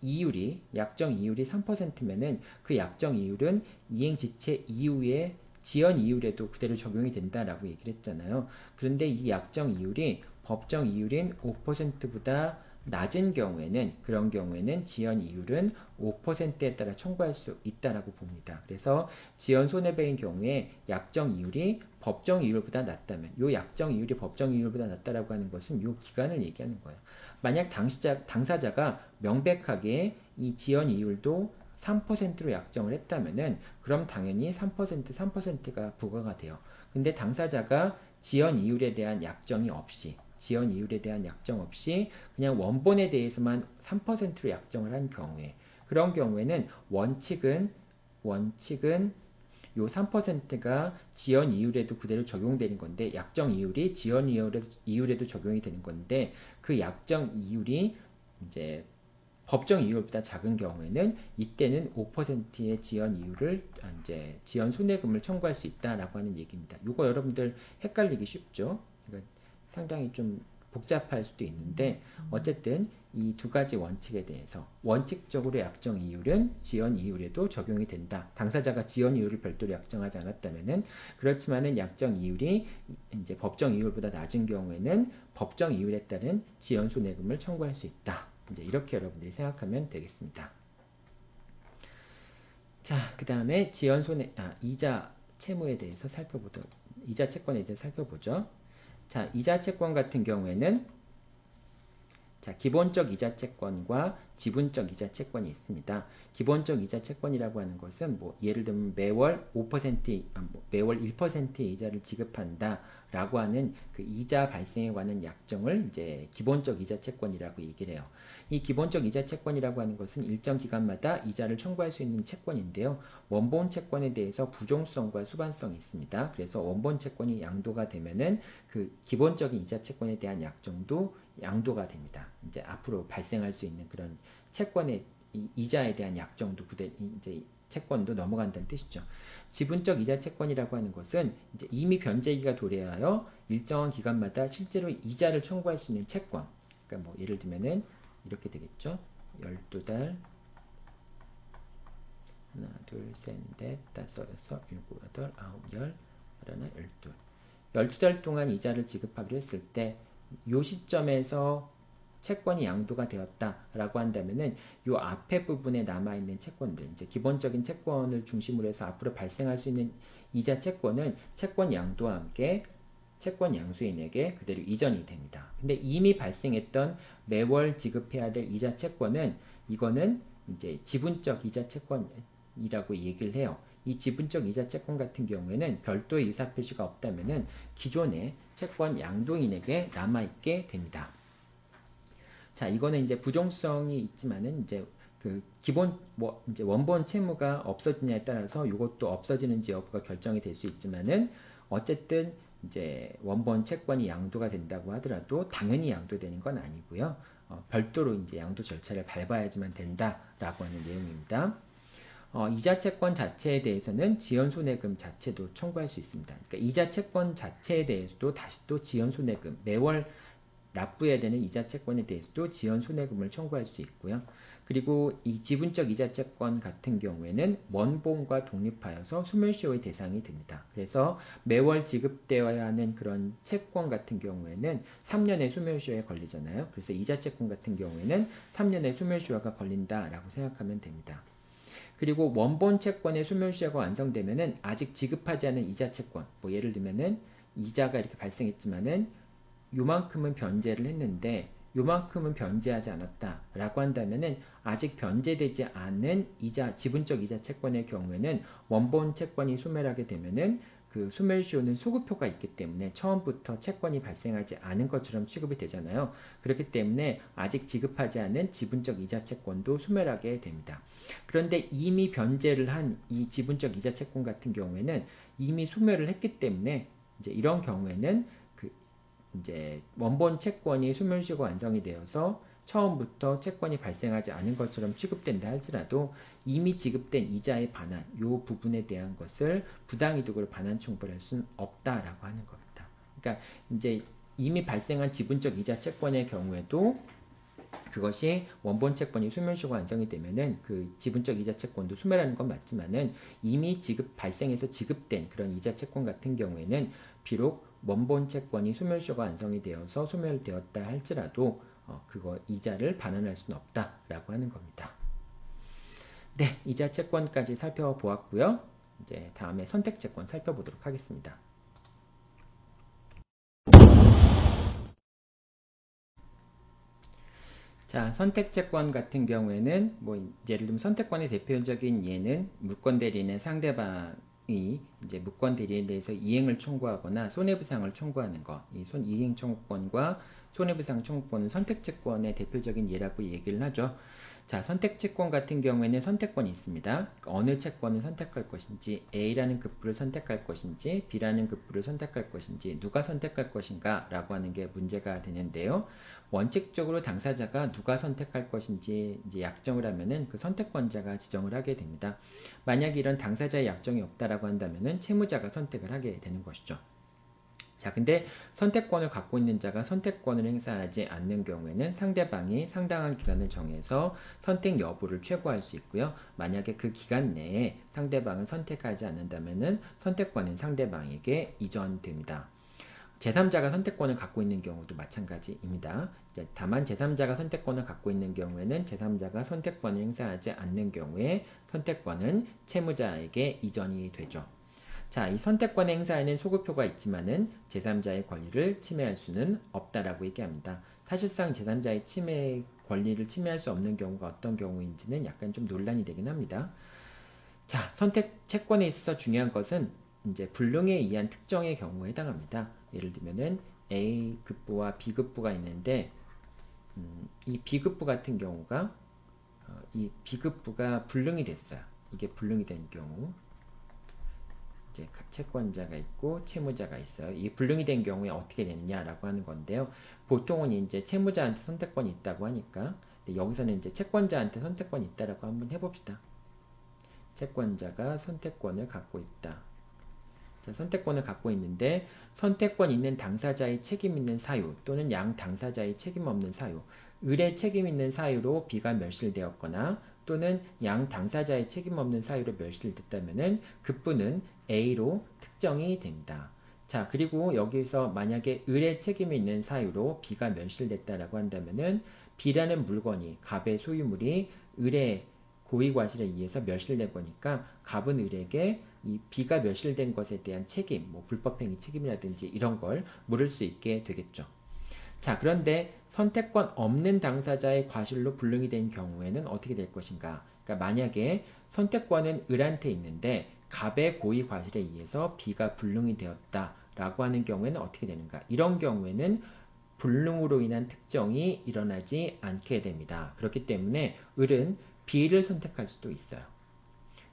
이율이 약정 이율이 3%면은 그 약정 이율은 이행 지체 이후에 지연 이율에도 그대로 적용이 된다라고 얘기를 했잖아요. 그런데 이 약정 이율이 법정 이율인 5%보다 낮은 경우에는 그런 경우에는 지연 이율은 5%에 따라 청구할 수 있다라고 봅니다. 그래서 지연 손해배인 경우에 약정 이율이 법정 이율보다 낮다면 이 약정 이율이 법정 이율보다 낮다라고 하는 것은 이 기간을 얘기하는 거예요. 만약 당사자가 명백하게 이 지연 이율도 3%로 약정을 했다면은 그럼 당연히 3%가 부과가 돼요. 근데 당사자가 지연 이율에 대한 약정이 없이 지연 이율에 대한 약정 없이 그냥 원본에 대해서만 3%로 약정을 한 경우에 그런 경우에는 원칙은 요 3%가 지연 이율에도 그대로 적용되는 건데 약정 이율이 지연 이율에도 적용이 되는 건데 그 약정 이율이 이제 법정 이율보다 작은 경우에는 이때는 5%의 지연 이율을 이제 지연 손해금을 청구할 수 있다라고 하는 얘기입니다. 이거 여러분들 헷갈리기 쉽죠? 그러니까 상당히 좀 복잡할 수도 있는데 어쨌든 이 두 가지 원칙에 대해서 원칙적으로 약정 이율은 지연 이율에도 적용이 된다. 당사자가 지연 이율을 별도로 약정하지 않았다면은 그렇지만은 약정 이율이 이제 법정 이율보다 낮은 경우에는 법정 이율에 따른 지연 손해금을 청구할 수 있다. 이제 이렇게 여러분들이 생각하면 되겠습니다. 자, 그 다음에 이자 채무에 대해서 이자 채권에 대해서 살펴보죠. 자, 이자 채권 같은 경우에는 자, 기본적 이자 채권과 지분적 이자 채권이 있습니다. 기본적 이자 채권이라고 하는 것은 뭐 예를 들면 매월 1%의 이자를 지급한다라고 하는 그 이자 발생에 관한 약정을 이제 기본적 이자 채권이라고 얘기를 해요. 이 기본적 이자 채권이라고 하는 것은 일정 기간마다 이자를 청구할 수 있는 채권인데요. 원본 채권에 대해서 부종성과 수반성이 있습니다. 그래서 원본 채권이 양도가 되면은 그 기본적인 이자 채권에 대한 약정도 양도가 됩니다. 이제 앞으로 발생할 수 있는 그런 채권의 이자에 대한 약정도 이제 채권도 넘어간다는 뜻이죠. 지분적 이자 채권이라고 하는 것은 이제 이미 변제기가 도래하여 일정한 기간마다 실제로 이자를 청구할 수 있는 채권. 그러니까 뭐 예를 들면은 이렇게 되겠죠. 12달 하나, 둘, 셋, 넷, 다섯, 여섯, 일곱, 여덟, 아홉, 열, 하나, 12. 12달 동안 이자를 지급하기로 했을 때 요 시점에서 채권이 양도가 되었다라고 한다면은 요 앞에 부분에 남아있는 채권들, 이제 기본적인 채권을 중심으로 해서 앞으로 발생할 수 있는 이자 채권은 채권 양도와 함께 채권 양수인에게 그대로 이전이 됩니다. 근데 이미 발생했던 매월 지급해야 될 이자 채권은 이거는 이제 지분적 이자 채권이라고 얘기를 해요. 이 지분적 이자 채권 같은 경우에는 별도의 의사표시가 없다면은 기존의 채권 양도인에게 남아있게 됩니다. 자, 이거는 이제 부종성이 있지만은 이제 그 기본 이제 원본 채무가 없어지냐에 따라서 이것도 없어지는지 여부가 결정이 될 수 있지만은 어쨌든 이제 원본 채권이 양도가 된다고 하더라도 당연히 양도되는 건 아니고요. 별도로 이제 양도 절차를 밟아야지만 된다라고 하는 내용입니다. 이자 채권 자체에 대해서는 지연손해금 자체도 청구할 수 있습니다. 그러니까 이자 채권 자체에 대해서도 다시 또 지연손해금, 매월 납부해야 되는 이자 채권에 대해서도 지연손해금을 청구할 수 있고요. 그리고 이 지분적 이자 채권 같은 경우에는 원본과 독립하여서 소멸시효의 대상이 됩니다. 그래서 매월 지급되어야 하는 그런 채권 같은 경우에는 3년의 소멸시효에 걸리잖아요. 그래서 이자 채권 같은 경우에는 3년의 소멸시효가 걸린다라고 생각하면 됩니다. 그리고 원본 채권의 소멸시효가 완성되면은 아직 지급하지 않은 이자 채권, 뭐 예를 들면은 이자가 이렇게 발생했지만은 요만큼은 변제를 했는데 요만큼은 변제하지 않았다라고 한다면은 아직 변제되지 않은 지분적 이자 채권의 경우에는 원본 채권이 소멸하게 되면은 그 소멸시효는 소급효가 있기 때문에 처음부터 채권이 발생하지 않은 것처럼 취급이 되잖아요. 그렇기 때문에 아직 지급하지 않은 지분적 이자 채권도 소멸하게 됩니다. 그런데 이미 변제를 한 이 지분적 이자 채권 같은 경우에는 이미 소멸을 했기 때문에 이제 이런 경우에는 이제 원본 채권이 소멸시효가 완성이 되어서 처음부터 채권이 발생하지 않은 것처럼 취급된다 할지라도 이미 지급된 이자의 반환, 요 부분에 대한 것을 부당이득으로 반환 청구를 할 수는 없다라고 하는 겁니다. 그러니까 이제 이미 발생한 지분적 이자 채권의 경우에도 그것이 원본 채권이 소멸시효가 완성이 되면은 그 지분적 이자 채권도 소멸하는 건 맞지만은 이미 발생해서 지급된 그런 이자 채권 같은 경우에는 비록 원본 채권이 소멸시효가 완성이 되어서 소멸되었다 할지라도 그거 이자를 반환할 수는 없다라고 하는 겁니다. 네, 이자 채권까지 살펴보았고요. 이제 다음에 선택 채권 살펴보도록 하겠습니다. 자, 선택채권 같은 경우에는 뭐 예를 들면 선택권의 대표적인 예는 무권 대리인의 상대방이 이제 무권 대리인에 대해서 이행을 청구하거나 손해배상을 청구하는 것, 이 이행 청구권과 손해배상 청구권은 선택채권의 대표적인 예라고 얘기를 하죠. 자, 선택채권 같은 경우에는 선택권이 있습니다. 어느 채권을 선택할 것인지, A라는 급부를 선택할 것인지, B라는 급부를 선택할 것인지, 누가 선택할 것인가 라고 하는 게 문제가 되는데요. 원칙적으로 당사자가 누가 선택할 것인지 이제 약정을 하면은 그 선택권자가 지정을 하게 됩니다. 만약 이런 당사자의 약정이 없다라고 한다면은 채무자가 선택을 하게 되는 것이죠. 자, 근데 선택권을 갖고 있는 자가 선택권을 행사하지 않는 경우에는 상대방이 상당한 기간을 정해서 선택 여부를 최고할 수 있고요. 만약에 그 기간 내에 상대방을 선택하지 않는다면은 선택권은 상대방에게 이전됩니다. 제3자가 선택권을 갖고 있는 경우도 마찬가지입니다. 다만 제3자가 선택권을 갖고 있는 경우에는 제3자가 선택권을 행사하지 않는 경우에 선택권은 채무자에게 이전이 되죠. 자, 이 선택권 행사에는 소급표가 있지만은 제3자의 권리를 침해할 수는 없다라고 얘기합니다. 사실상 제3자의 권리를 침해할 수 없는 경우가 어떤 경우인지는 약간 좀 논란이 되긴 합니다. 자, 선택 채권에 있어서 중요한 것은 이제 불능에 의한 특정의 경우에 해당합니다. 예를 들면은 A급부와 B급부가 있는데 이 B급부 같은 경우가 이 B급부가 불능이 됐어요. 이게 불능이 된 경우 이제 채권자가 있고 채무자가 있어요. 이 불능이 된 경우에 어떻게 되느냐라고 하는 건데요. 보통은 이제 채무자한테 선택권이 있다고 하니까 여기서는 이제 채권자한테 선택권이 있다라고 한번 해봅시다. 채권자가 선택권을 갖고 있다. 자, 선택권을 갖고 있는데 선택권 있는 당사자의 책임 있는 사유 또는 양 당사자의 책임 없는 사유, 을의 책임 있는 사유로 B가 멸실되었거나 또는 양 당사자의 책임 없는 사유로 멸실됐다면은 급부는 A로 특정이 됩니다. 자, 그리고 여기서 만약에 을의 책임이 있는 사유로 B가 멸실됐다라고 한다면은 B라는 물건이 갑의 소유물이 을의 고의과실에 의해서 멸실된 거니까 갑은 을에게 이 B가 멸실된 것에 대한 책임, 뭐 불법행위 책임이라든지 이런 걸 물을 수 있게 되겠죠. 자, 그런데 선택권 없는 당사자의 과실로 불능이 된 경우에는 어떻게 될 것인가? 그러니까 만약에 선택권은 을한테 있는데 갑의 고의 과실에 의해서 B가 불능이 되었다라고 하는 경우에는 어떻게 되는가? 이런 경우에는 불능으로 인한 특정이 일어나지 않게 됩니다. 그렇기 때문에 을은 B를 선택할 수도 있어요.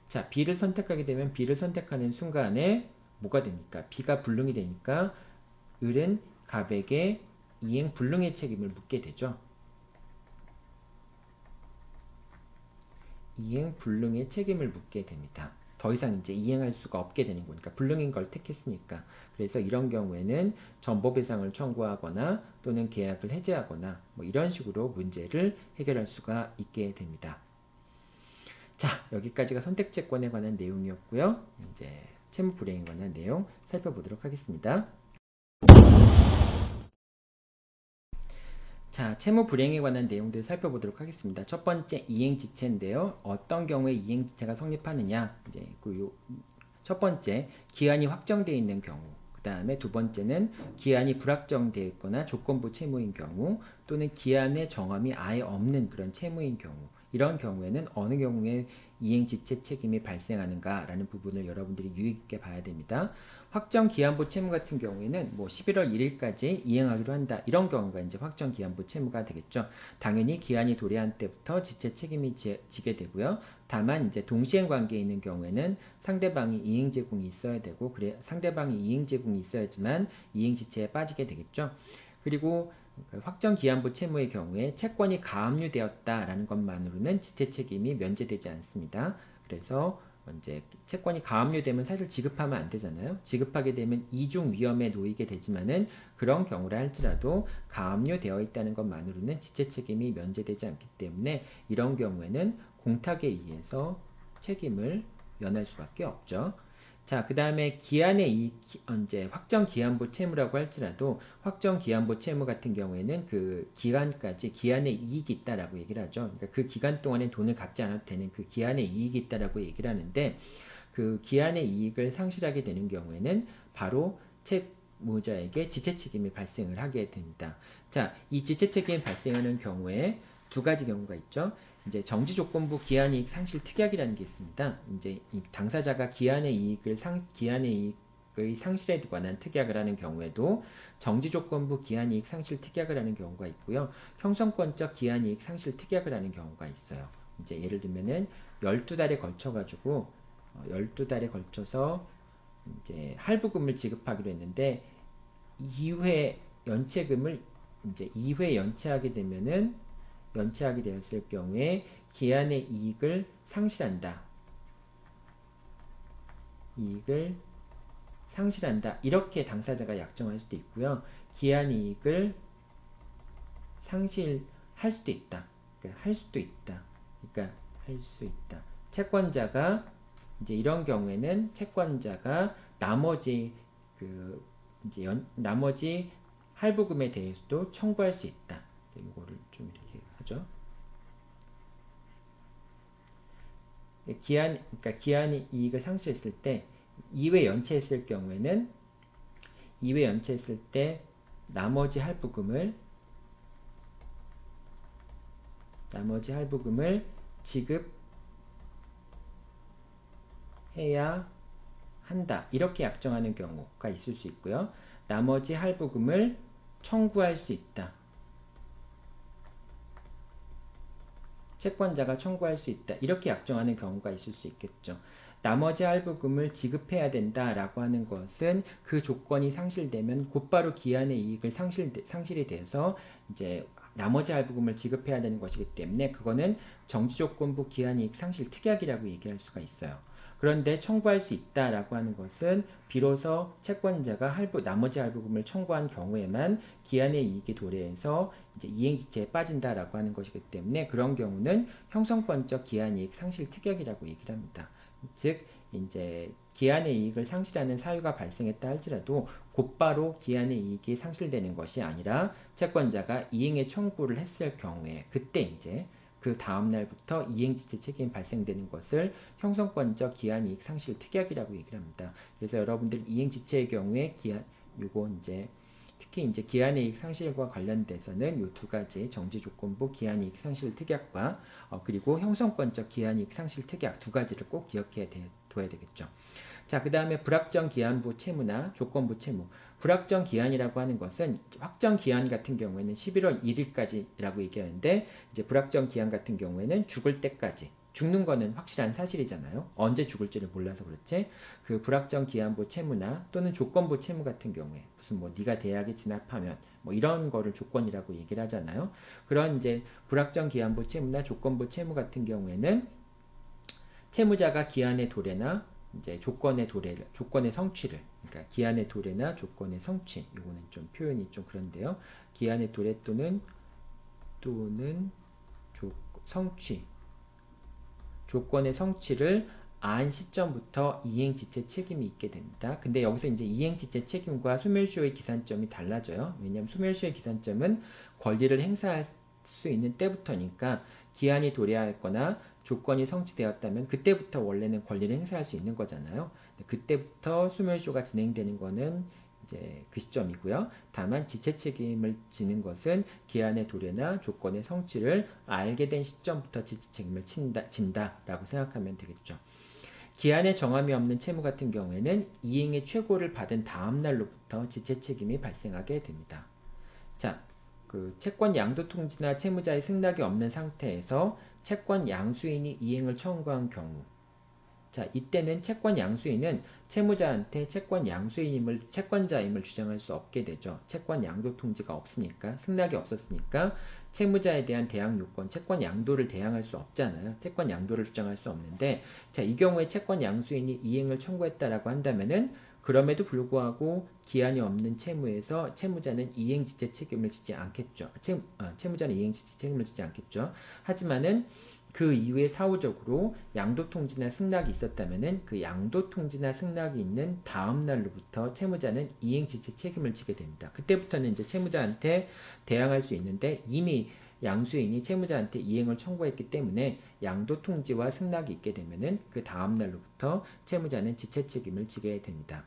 자, B를 선택하게 되면 B를 선택하는 순간에 뭐가 됩니까? B가 불능이 되니까 을은 갑에게 이행 불능의 책임을 묻게 되죠. 이행 불능의 책임을 묻게 됩니다. 더 이상 이제 이행할 수가 없게 되는 거니까 불능인 걸 택했으니까. 그래서 이런 경우에는 전보배상을 청구하거나 또는 계약을 해지하거나 뭐 이런 식으로 문제를 해결할 수가 있게 됩니다. 자, 여기까지가 선택채권에 관한 내용이었고요. 이제 채무 불이행에 관한 내용 살펴보도록 하겠습니다. 자, 채무 불이행에 관한 내용들 살펴보도록 하겠습니다. 첫 번째 이행지체인데요. 어떤 경우에 이행지체가 성립하느냐? 이제 첫 번째 기한이 확정되어 있는 경우. 그 다음에 두 번째는 기한이 불확정되어 있거나 조건부 채무인 경우 또는 기한의 정함이 아예 없는 그런 채무인 경우. 이런 경우에는 어느 경우에 이행지체 책임이 발생하는가 라는 부분을 여러분들이 유의 깊게 봐야 됩니다. 확정기한부 채무 같은 경우에는 뭐 11월 1일까지 이행하기로 한다. 이런 경우가 이제 확정기한부 채무가 되겠죠. 당연히 기한이 도래한 때부터 지체 책임이 지게 되고요. 다만 이제 동시행 관계에 있는 경우에는 상대방이 이행 제공이 있어야 되고 상대방이 이행 제공이 있어야지만 이행 지체에 빠지게 되겠죠. 그리고 확정기한부 채무의 경우에 채권이 가압류되었다라는 것만으로는 지체책임이 면제되지 않습니다. 그래서 이제 채권이 가압류되면 사실 지급하면 안 되잖아요. 지급하게 되면 이중 위험에 놓이게 되지만은 그런 경우라 할지라도 가압류되어 있다는 것만으로는 지체책임이 면제되지 않기 때문에 이런 경우에는 공탁에 의해서 책임을 면할 수밖에 없죠. 자, 그 다음에 기한의 이익, 이제 확정기한부 채무라고 할지라도 확정기한부 채무 같은 경우에는 그 기간까지 기한의 이익이 있다라고 얘기를 하죠. 그러니까 그 기간 동안에 돈을 갚지 않아도 되는 그 기한의 이익이 있다라고 얘기를 하는데 그 기한의 이익을 상실하게 되는 경우에는 바로 채무자에게 지체책임이 발생을 하게 됩니다. 자, 이 지체책임이 발생하는 경우에 두 가지 경우가 있죠. 이제 정지조건부 기한이익 상실 특약이라는 게 있습니다. 이제 이 당사자가 기한의 이익의 상실에 관한 특약을 하는 경우에도 정지조건부 기한이익 상실 특약을 하는 경우가 있고요. 형성권적 기한이익 상실 특약을 하는 경우가 있어요. 이제 예를 들면은 12달에 걸쳐가지고 12달에 걸쳐서 이제 할부금을 지급하기로 했는데 2회 연체금을 이제 2회 연체하게 되었을 경우에 기한의 이익을 상실한다. 이렇게 당사자가 약정할 수도 있고요. 기한 이익을 상실할 수도 있다. 그러니까 할 수 있다. 채권자가 이제 이런 경우에는 채권자가 나머지 나머지 할부금에 대해서도 청구할 수 있다. 이거를 좀 이렇게 하죠. 그러니까 기한 이익을 상실했을 때 2회 연체했을 경우에는 2회 연체했을 때 나머지 할부금을 지급해야 한다. 이렇게 약정하는 경우가 있을 수 있고요. 나머지 할부금을 청구할 수 있다. 채권자가 청구할 수 있다. 이렇게 약정하는 경우가 있을 수 있겠죠. 나머지 할부금을 지급해야 된다라고 하는 것은 그 조건이 상실되면 곧바로 기한의 이익을 상실이 돼서 이제 나머지 할부금을 지급해야 되는 것이기 때문에 그거는 정지조건부 기한이익 상실 특약이라고 얘기할 수가 있어요. 그런데 청구할 수 있다라고 하는 것은 비로소 채권자가 나머지 할부금을 청구한 경우에만 기한의 이익이 도래해서 이제 이행지체에 빠진다라고 하는 것이기 때문에 그런 경우는 형성권적 기한이익 상실 특약이라고 얘기를 합니다. 즉 이제 기한의 이익을 상실하는 사유가 발생했다 할지라도 곧바로 기한의 이익이 상실되는 것이 아니라 채권자가 이행의 청구를 했을 경우에 그때 이제 그 다음날부터 이행지체 책임이 발생되는 것을 형성권적 기한이익 상실 특약이라고 얘기를 합니다. 그래서 여러분들 이행지체의 경우에 요거 이제 특히 이제 기한의 이익 상실과 관련돼서는 이 두 가지 정지조건부 기한이익 상실 특약과 그리고 형성권적 기한이익 상실 특약 두 가지를 꼭 기억해 둬야 되겠죠. 자, 그 다음에 불확정 기한부 채무나 조건부 채무. 불확정 기한이라고 하는 것은 확정 기한 같은 경우에는 11월 1일까지라고 얘기하는데 이제 불확정 기한 같은 경우에는 죽을 때까지. 죽는 거는 확실한 사실이잖아요. 언제 죽을지를 몰라서 그렇지. 그 불확정 기한부 채무나 또는 조건부 채무 같은 경우에 무슨 뭐 네가 대학에 진학하면 뭐 이런 거를 조건이라고 얘기를 하잖아요. 그런 이제 불확정 기한부 채무나 조건부 채무 같은 경우에는 채무자가 기한의 도래나 이제 조건의 성취를, 그러니까 기한의 도래나 조건의 성취, 이거는 좀 표현이 좀 그런데요. 기한의 도래 또는 성취, 조건의 성취를 안 시점부터 이행지체 책임이 있게 됩니다. 근데 여기서 이제 이행지체 책임과 소멸시효의 기산점이 달라져요. 왜냐하면 소멸시효의 기산점은 권리를 행사할 수 있는 때부터니까 기한이 도래하였거나 조건이 성취되었다면 그때부터 원래는 권리를 행사할 수 있는 거잖아요. 그때부터 소멸시효가 진행되는 거는 이제 그 시점이고요. 다만 지체 책임을 지는 것은 기한의 도래나 조건의 성취를 알게 된 시점부터 지체 책임을 진다라고 생각하면 되겠죠. 기한의 정함이 없는 채무 같은 경우에는 이행의 최고를 받은 다음 날로부터 지체 책임이 발생하게 됩니다. 자, 그 채권 양도 통지나 채무자의 승낙이 없는 상태에서 채권 양수인이 이행을 청구한 경우 자, 이때는 채권 양수인은 채무자한테 채권자임을 주장할 수 없게 되죠. 채권 양도 통지가 없으니까, 승낙이 없었으니까 채무자에 대한 대항 요건, 채권 양도를 대항할 수 없잖아요. 채권 양도를 주장할 수 없는데, 자, 이 경우에 채권 양수인이 이행을 청구했다라고 한다면은 그럼에도 불구하고 기한이 없는 채무에서 채무자는 이행지체 책임을 지지 않겠죠. 채무자는 이행지체 책임을 지지 않겠죠. 하지만은 그 이후에 사후적으로 양도통지나 승낙이 있었다면은 그 양도통지나 승낙이 있는 다음 날로부터 채무자는 이행지체 책임을 지게 됩니다. 그때부터는 이제 채무자한테 대항할 수 있는데 이미 양수인이 채무자한테 이행을 청구했기 때문에 양도통지와 승낙이 있게 되면은 그 다음 날로부터 채무자는 지체 책임을 지게 됩니다.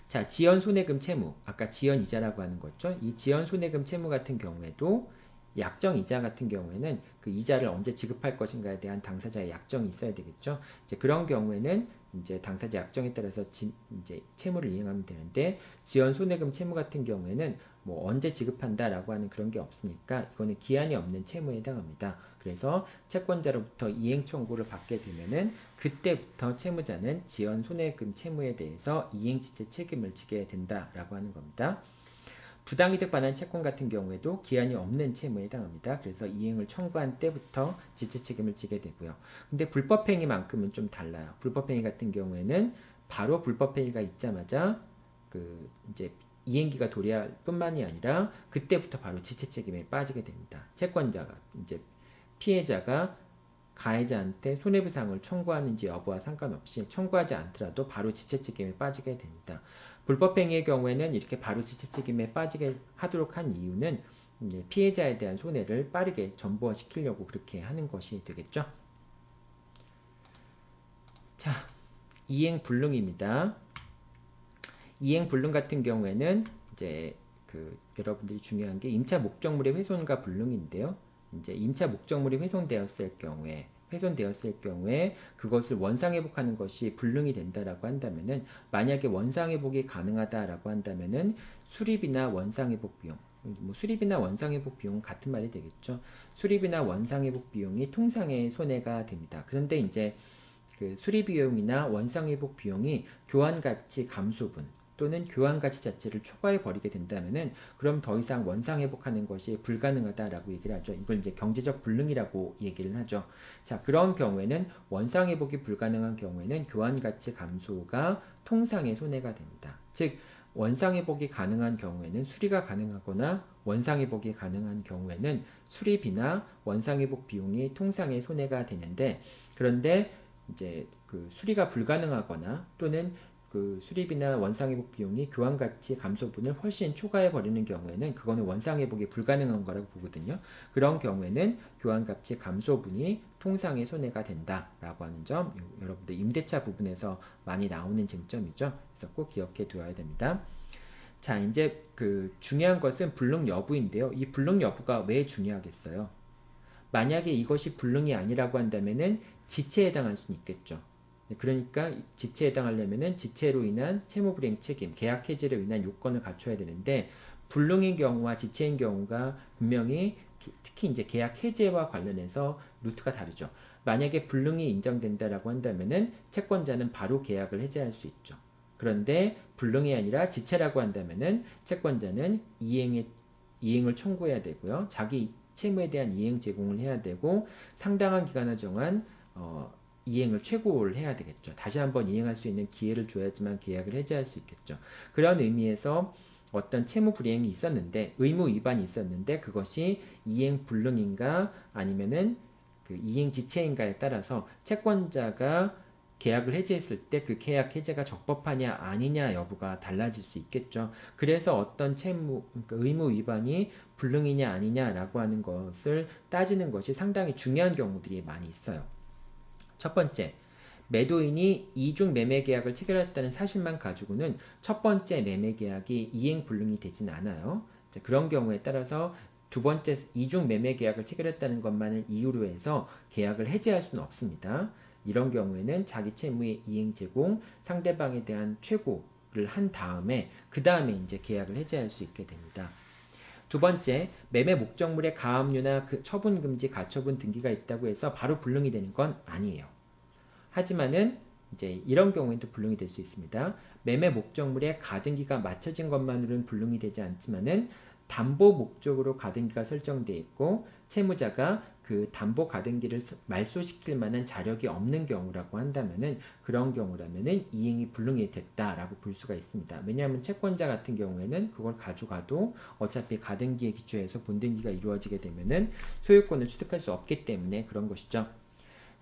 자, 지연손해금 채무, 아까 지연이자라고 하는 거죠. 이 지연손해금 채무 같은 경우에도 약정이자 같은 경우에는 그 이자를 언제 지급할 것인가에 대한 당사자의 약정이 있어야 되겠죠. 이제 그런 경우에는 이제 당사자 약정에 따라서 이제 채무를 이행하면 되는데, 지연손해금 채무 같은 경우에는 뭐 언제 지급한다라고 하는 그런 게 없으니까 이거는 기한이 없는 채무에 해당합니다. 그래서 채권자로부터 이행 청구를 받게 되면은 그때부터 채무자는 지연손해금 채무에 대해서 이행지체 책임을 지게 된다라고 하는 겁니다. 부당이득 반환 채권 같은 경우에도 기한이 없는 채무에 해당합니다. 그래서 이행을 청구한 때부터 지체 책임을 지게 되고요. 근데 불법행위만큼은 좀 달라요. 불법행위 같은 경우에는 바로 불법행위가 있자마자 그 이제 이행기가 도래할 뿐만이 아니라 그때부터 바로 지체 책임에 빠지게 됩니다. 채권자가 이제 피해자가 가해자한테 손해배상을 청구하는지 여부와 상관없이 청구하지 않더라도 바로 지체책임에 빠지게 됩니다. 불법행위의 경우에는 이렇게 바로 지체책임에 빠지게 하도록 한 이유는 피해자에 대한 손해를 빠르게 전부화시키려고 그렇게 하는 것이 되겠죠. 자, 이행불능입니다. 이행불능 같은 경우에는 이제 여러분들이 중요한 게 임차 목적물의 훼손과 불능인데요. 이제 임차 목적물이 훼손되었을 경우에 그것을 원상회복하는 것이 불능이 된다라고 한다면은, 만약에 원상회복이 가능하다라고 한다면은 수립이나 원상회복 비용, 뭐 수립이나 원상회복 비용은 같은 말이 되겠죠. 수립이나 원상회복 비용이 통상의 손해가 됩니다. 그런데 이제 그 수리비용이나 원상회복 비용이 교환가치 감소분 또는 교환가치 자체를 초과해 버리게 된다면은 그럼 더 이상 원상회복하는 것이 불가능하다라고 얘기를 하죠. 이걸 이제 경제적 불능이라고 얘기를 하죠. 자, 그런 경우에는 원상회복이 불가능한 경우에는 교환가치 감소가 통상의 손해가 됩니다. 즉 원상회복이 가능한 경우에는 수리가 가능하거나 원상회복이 가능한 경우에는 수리비나 원상회복 비용이 통상의 손해가 되는데, 그런데 이제 그 수리가 불가능하거나 또는 그 수리비나 원상회복 비용이 교환가치 감소분을 훨씬 초과해 버리는 경우에는 그거는 원상회복이 불가능한 거라고 보거든요. 그런 경우에는 교환가치 감소분이 통상의 손해가 된다라고 하는 점, 여러분들 임대차 부분에서 많이 나오는 쟁점이죠. 그래서 꼭 기억해 두어야 됩니다. 자, 이제 그 중요한 것은 불능 여부인데요. 이 불능 여부가 왜 중요하겠어요? 만약에 이것이 불능이 아니라고 한다면은 지체에 해당할 수는 있겠죠. 그러니까 지체에 해당하려면은 지체로 인한 채무불이행 책임, 계약 해지로 인한 요건을 갖춰야 되는데, 불능인 경우와 지체인 경우가 분명히 특히 이제 계약 해지와 관련해서 루트가 다르죠. 만약에 불능이 인정된다라고 한다면은 채권자는 바로 계약을 해지할 수 있죠. 그런데 불능이 아니라 지체라고 한다면은 채권자는 이행을 청구해야 되고요. 자기 채무에 대한 이행 제공을 해야 되고 상당한 기간을 정한 이행을 최고를 해야 되겠죠. 다시 한번 이행할 수 있는 기회를 줘야지만 계약을 해지할 수 있겠죠. 그런 의미에서 어떤 채무 불이행이 있었는데, 의무 위반이 있었는데 그것이 이행 불능인가 아니면은 그 이행 지체인가에 따라서 채권자가 계약을 해지했을 때 그 계약 해지가 적법하냐 아니냐 여부가 달라질 수 있겠죠. 그래서 어떤 그러니까 의무 위반이 불능이냐 아니냐라고 하는 것을 따지는 것이 상당히 중요한 경우들이 많이 있어요. 첫 번째, 매도인이 이중 매매 계약을 체결했다는 사실만 가지고는 첫 번째 매매 계약이 이행 불능이 되진 않아요. 그런 경우에 따라서 두 번째 이중 매매 계약을 체결했다는 것만을 이유로 해서 계약을 해지할 수는 없습니다. 이런 경우에는 자기 채무의 이행 제공, 상대방에 대한 최고를 한 다음에 그 다음에 이제 계약을 해지할 수 있게 됩니다. 두 번째, 매매 목적물의 가압류나 그 처분 금지, 가처분 등기가 있다고 해서 바로 불능이 되는 건 아니에요. 하지만은 이제 이런 경우에도 불능이 될 수 있습니다. 매매 목적물에 가등기가 맞춰진 것만으로는 불능이 되지 않지만은 담보 목적으로 가등기가 설정되어 있고 채무자가 그 담보 가등기를 말소시킬 만한 자력이 없는 경우라고 한다면은 그런 경우라면은 이행이 불능이 됐다라고 볼 수가 있습니다. 왜냐하면 채권자 같은 경우에는 그걸 가져가도 어차피 가등기에 기초해서 본등기가 이루어지게 되면은 소유권을 취득할 수 없기 때문에 그런 것이죠.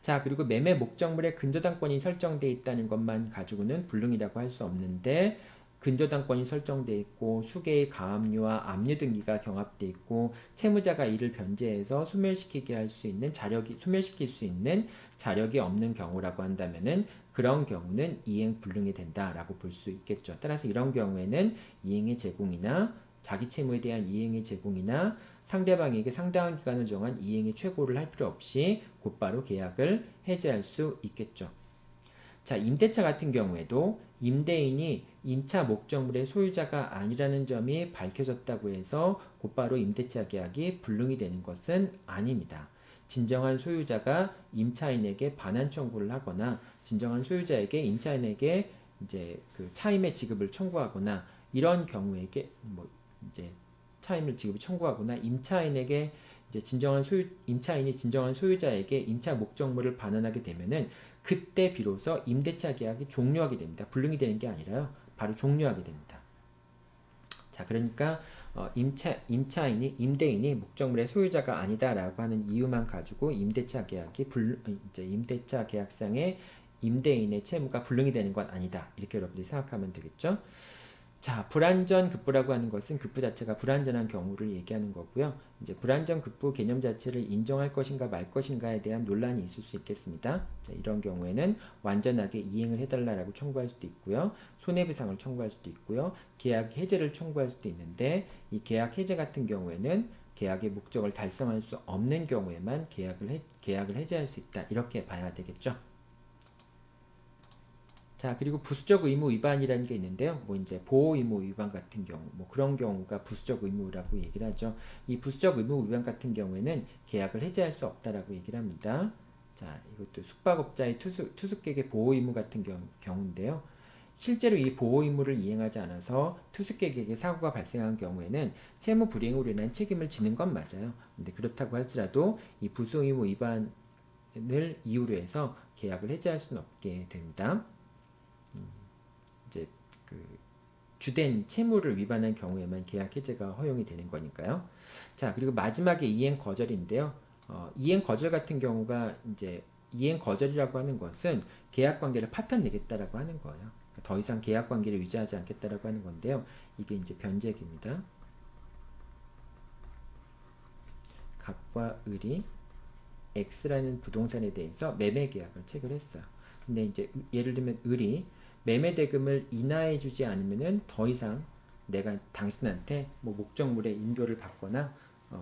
자, 그리고 매매 목적물에 근저당권이 설정되어 있다는 것만 가지고는 불능이라고 할 수 없는데 근저당권이 설정되어 있고 수개의 가압류와 압류 등기가 경합되어 있고 채무자가 이를 변제해서 소멸시키게 할 수 있는 소멸시킬 수 있는 자력이 없는 경우라고 한다면은 그런 경우는 이행 불능이 된다라고 볼 수 있겠죠. 따라서 이런 경우에는 이행의 제공이나 자기 채무에 대한 이행의 제공이나 상대방에게 상당한 기간을 정한 이행의 최고를 할 필요 없이 곧바로 계약을 해지할 수 있겠죠. 자, 임대차 같은 경우에도 임대인이 임차 목적물의 소유자가 아니라는 점이 밝혀졌다고 해서 곧바로 임대차 계약이 불능이 되는 것은 아닙니다. 진정한 소유자가 임차인에게 반환 청구를 하거나 진정한 소유자에게 임차인에게 이제 그 차임의 지급을 청구하거나 이런 경우에게 이제 차임을 지급을 청구하거나 임차인에게 이제 임차인이 진정한 소유자에게 임차 목적물을 반환하게 되면은 그때 비로소 임대차 계약이 종료하게 됩니다. 불능이 되는 게 아니라요. 바로 종료하게 됩니다. 자, 그러니까 임대인이 목적물의 소유자가 아니다라고 하는 이유만 가지고 임대차 계약상의 임대인의 채무가 불능이 되는 건 아니다. 이렇게 여러분들이 생각하면 되겠죠. 자, 불완전 급부라고 하는 것은 급부 자체가 불완전한 경우를 얘기하는 거고요. 이제 불완전 급부 개념 자체를 인정할 것인가 말 것인가에 대한 논란이 있을 수 있겠습니다. 자, 이런 경우에는 완전하게 이행을 해달라고 청구할 수도 있고요. 손해배상을 청구할 수도 있고요. 계약 해제를 청구할 수도 있는데 이 계약 해제 같은 경우에는 계약의 목적을 달성할 수 없는 경우에만 계약을 해제할 수 있다. 이렇게 봐야 되겠죠. 자, 그리고 부수적 의무 위반이라는 게 있는데요. 이제 보호 의무 위반 같은 경우, 그런 경우가 부수적 의무라고 얘기를 하죠. 이 부수적 의무 위반 같은 경우에는 계약을 해지할 수 없다라고 얘기를 합니다. 자, 이것도 숙박업자의 투숙객의 보호 의무 같은 경우인데요. 실제로 이 보호 의무를 이행하지 않아서 투숙객에게 사고가 발생한 경우에는 채무 불이행으로 인한 책임을 지는 건 맞아요. 근데 그렇다고 할지라도 이 부수 의무 위반을 이유로 해서 계약을 해지할 수는 없게 됩니다. 이제 그 주된 채무를 위반한 경우에만 계약 해제가 허용이 되는 거니까요. 자, 그리고 마지막에 이행 거절인데요. 이행 거절 같은 경우가 이제 이행 거절이라고 하는 것은 계약 관계를 파탄내겠다라고 하는 거예요. 그러니까 더 이상 계약 관계를 유지하지 않겠다라고 하는 건데요. 이게 이제 변제기입니다. 갑과 을이 X라는 부동산에 대해서 매매 계약을 체결했어요. 근데 이제 예를 들면 을이 매매 대금을 인하해 주지 않으면은 더 이상 내가 당신한테 목적물의 인도를 받거나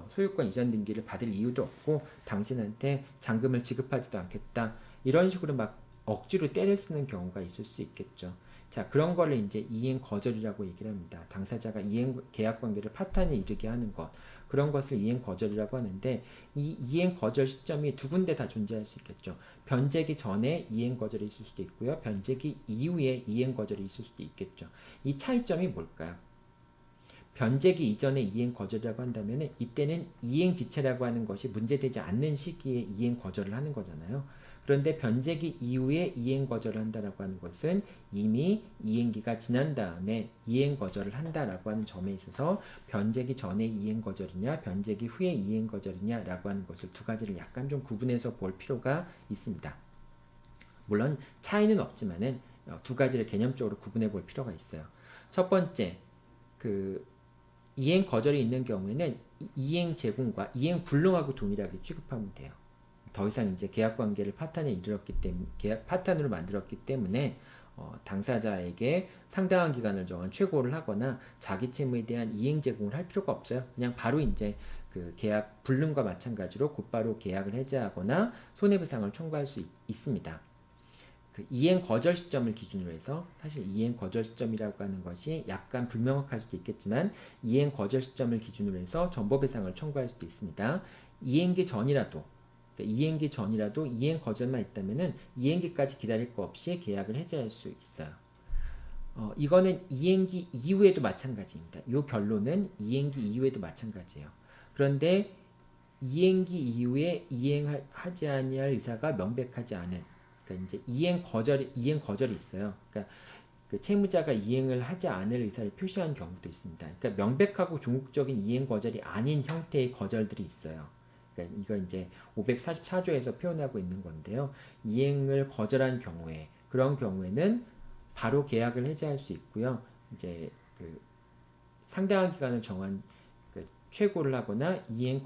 소유권 이전 등기를 받을 이유도 없고 당신한테 잔금을 지급하지도 않겠다. 이런 식으로 막 억지로 때려 쓰는 경우가 있을 수 있겠죠. 자, 그런 거를 이제 이행 거절이라고 얘기를 합니다. 당사자가 계약 관계를 파탄에 이르게 하는 것. 그런 것을 이행 거절이라고 하는데 이 이행 거절 시점이 두 군데 다 존재할 수 있겠죠. 변제기 전에 이행 거절이 있을 수도 있고요. 변제기 이후에 이행 거절이 있을 수도 있겠죠. 이 차이점이 뭘까요? 변제기 이전에 이행 거절이라고 한다면 이때는 이행 지체라고 하는 것이 문제되지 않는 시기에 이행 거절을 하는 거잖아요. 그런데 변제기 이후에 이행 거절을 한다라고 하는 것은 이미 이행기가 지난 다음에 이행 거절을 한다라고 하는 점에 있어서 변제기 전에 이행 거절이냐 변제기 후에 이행 거절이냐라고 하는 것을 두 가지를 약간 좀 구분해서 볼 필요가 있습니다. 물론 차이는 없지만은 두 가지를 개념적으로 구분해 볼 필요가 있어요. 첫 번째, 이행 거절이 있는 경우에는 이행 제공과 이행 불능하고 동일하게 취급하면 돼요. 더 이상 이제 계약 관계를 파탄으로 만들었기 때문에 당사자에게 상당한 기간을 정한 최고를 하거나 자기 채무에 대한 이행 제공을 할 필요가 없어요. 그냥 바로 이제 그 계약 불능과 마찬가지로 곧바로 계약을 해제하거나 손해배상을 청구할 수 있습니다. 그 이행 거절 시점을 기준으로 해서 사실 이행 거절 시점이라고 하는 것이 약간 불명확할 수도 있겠지만 이행 거절 시점을 기준으로 해서 전보배상을 청구할 수도 있습니다. 이행기 전이라도 그러니까 이행기 전이라도 이행 거절만 있다면은 이행기까지 기다릴 거 없이 계약을 해지할 수 있어요. 이거는 이행기 이후에도 마찬가지입니다. 이 결론은 이행기 이후에도 마찬가지예요. 그런데 이행기 이후에 이행하지 아니할 의사가 명백하지 않은, 그러니까 이제 이행 거절이 있어요. 그러니까 그 채무자가 이행을 하지 않을 의사를 표시한 경우도 있습니다. 그러니까 명백하고 종국적인 이행 거절이 아닌 형태의 거절들이 있어요. 그러니까 이거 이제 544조에서 표현하고 있는 건데요. 이행을 거절한 경우에, 그런 경우에는 바로 계약을 해지할 수 있고요. 이제 그 상당한 기간을 정한 그 최고를 하거나 이행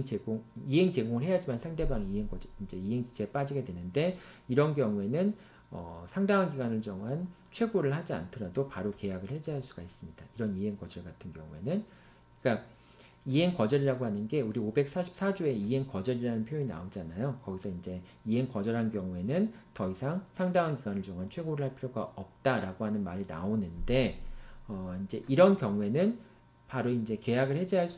제공을 해야지만 상대방이 이제 이행지체에 빠지게 되는데, 이런 경우에는 상당한 기간을 정한 최고를 하지 않더라도 바로 계약을 해지할 수가 있습니다. 이런 이행 거절 같은 경우에는, 그러니까 이행 거절이라고 하는 게 우리 544조에 이행 거절이라는 표현이 나오잖아요. 거기서 이제 이행 거절한 경우에는 더 이상 상당한 기간을 정한 최고를 할 필요가 없다라고 하는 말이 나오는데, 이제 이런 경우에는 바로 이제 계약을 해지할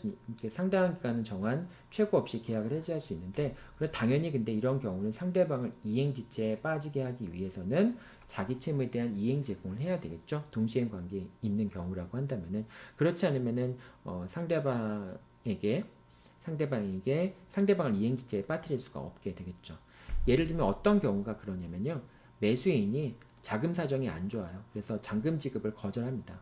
상당한 기간을 정한 최고 없이 계약을 해지할 수 있는데, 당연히 근데 이런 경우는 상대방을 이행지체에 빠지게 하기 위해서는 자기 채무에 대한 이행 제공을 해야 되겠죠. 동시행 관계에 있는 경우라고 한다면은. 그렇지 않으면은 상대방을 이행지체에 빠뜨릴 수가 없게 되겠죠. 예를 들면 어떤 경우가 그러냐면요. 매수인이 자금 사정이 안 좋아요. 그래서 잔금 지급을 거절합니다.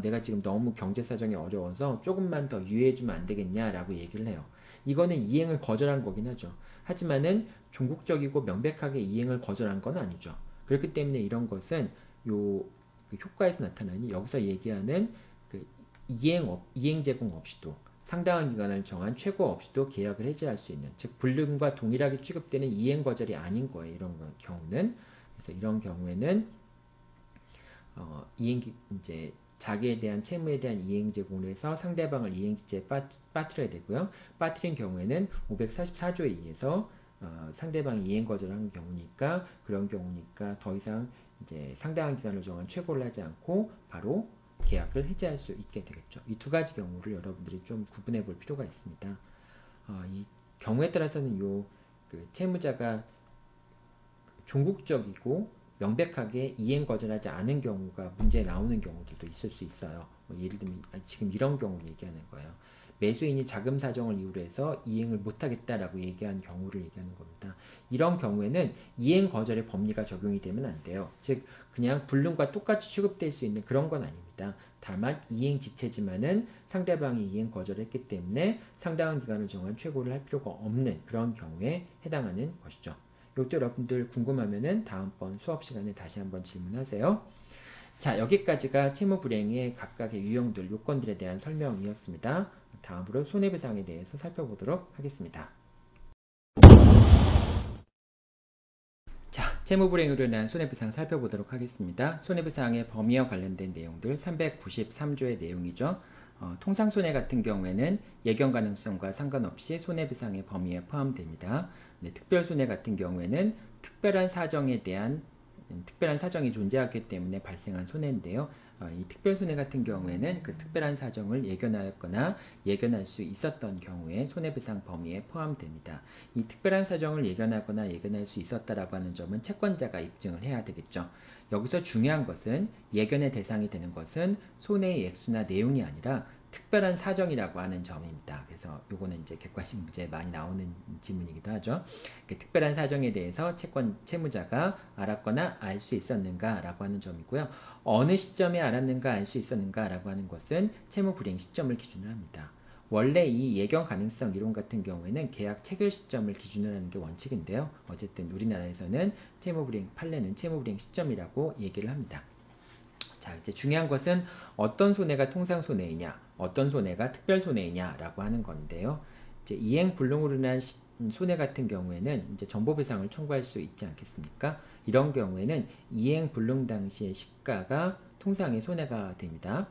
내가 지금 너무 경제 사정이 어려워서 조금만 더 유예해주면 안 되겠냐라고 얘기를 해요. 이거는 이행을 거절한 거긴 하죠. 하지만은 종국적이고 명백하게 이행을 거절한 건 아니죠. 그렇기 때문에 이런 것은 그 효과에서 나타나니 여기서 얘기하는 그 이행 제공 없이도 상당한 기간을 정한 최고 없이도 계약을 해지할 수 있는, 즉 불능과 동일하게 취급되는 이행 거절이 아닌 거예요. 이런 경우는. 그래서 이런 경우에는 이제 자기에 대한 채무에 대한 이행 제공을 해서 상대방을 이행지체에 빠뜨려야 되고요. 빠뜨린 경우에는 544조에 의해서 상대방이 이행 거절하는 경우니까, 그런 경우니까 더 이상 이제 상당한 기간을 정한 최고를 하지 않고 바로 계약을 해지할 수 있게 되겠죠. 이 두 가지 경우를 여러분들이 좀 구분해 볼 필요가 있습니다. 이 경우에 따라서는 그 채무자가 종국적이고 명백하게 이행 거절하지 않은 경우가 문제 나오는 경우들도 있을 수 있어요. 예를 들면 지금 이런 경우를 얘기하는 거예요. 매수인이 자금 사정을 이유로 해서 이행을 못하겠다라고 얘기한 경우를 얘기하는 겁니다. 이런 경우에는 이행 거절의 법리가 적용이 되면 안 돼요. 즉 그냥 불능과 똑같이 취급될 수 있는 그런 건 아닙니다. 다만 이행 지체지만은 상대방이 이행 거절했기 때문에 상당한 기간을 정한 최고를 할 필요가 없는 그런 경우에 해당하는 것이죠. 이것도 여러분들 궁금하면은 다음번 수업 시간에 다시 한번 질문하세요. 자, 여기까지가 채무불이행의 각각의 유형들, 요건들에 대한 설명이었습니다. 다음으로 손해배상에 대해서 살펴보도록 하겠습니다. 자, 채무불이행으로 인한 손해배상 살펴보도록 하겠습니다. 손해배상의 범위와 관련된 내용들 393조의 내용이죠. 통상손해 같은 경우에는 예견 가능성과 상관없이 손해배상의 범위에 포함됩니다. 특별손해 같은 경우에는 특별한 사정이 존재하기 때문에 발생한 손해인데요. 이 특별손해 같은 경우에는 그 특별한 사정을 예견하였거나 예견할 수 있었던 경우에 손해배상 범위에 포함됩니다. 이 특별한 사정을 예견하거나 예견할 수 있었다라고 하는 점은 채권자가 입증을 해야 되겠죠. 여기서 중요한 것은 예견의 대상이 되는 것은 손해의 액수나 내용이 아니라 특별한 사정이라고 하는 점입니다. 그래서 요거는 이제 객관식 문제에 많이 나오는 지문이기도 하죠. 특별한 사정에 대해서 채무자가 알았거나 알 수 있었는가 라고 하는 점이고요. 어느 시점에 알았는가 알 수 있었는가 라고 하는 것은 채무 불이행 시점을 기준으로 합니다. 원래 이 예견 가능성 이론 같은 경우에는 계약 체결 시점을 기준으로 하는 게 원칙인데요. 어쨌든 우리나라에서는 판례는 채무 불이행 시점이라고 얘기를 합니다. 자, 이제 중요한 것은 어떤 손해가 통상 손해이냐, 어떤 손해가 특별 손해이냐 라고 하는 건데요. 이제 이행 불능으로 인한 손해 같은 경우에는 이제 전보배상을 청구할 수 있지 않겠습니까? 이런 경우에는 이행 불능 당시의 시가가 통상의 손해가 됩니다.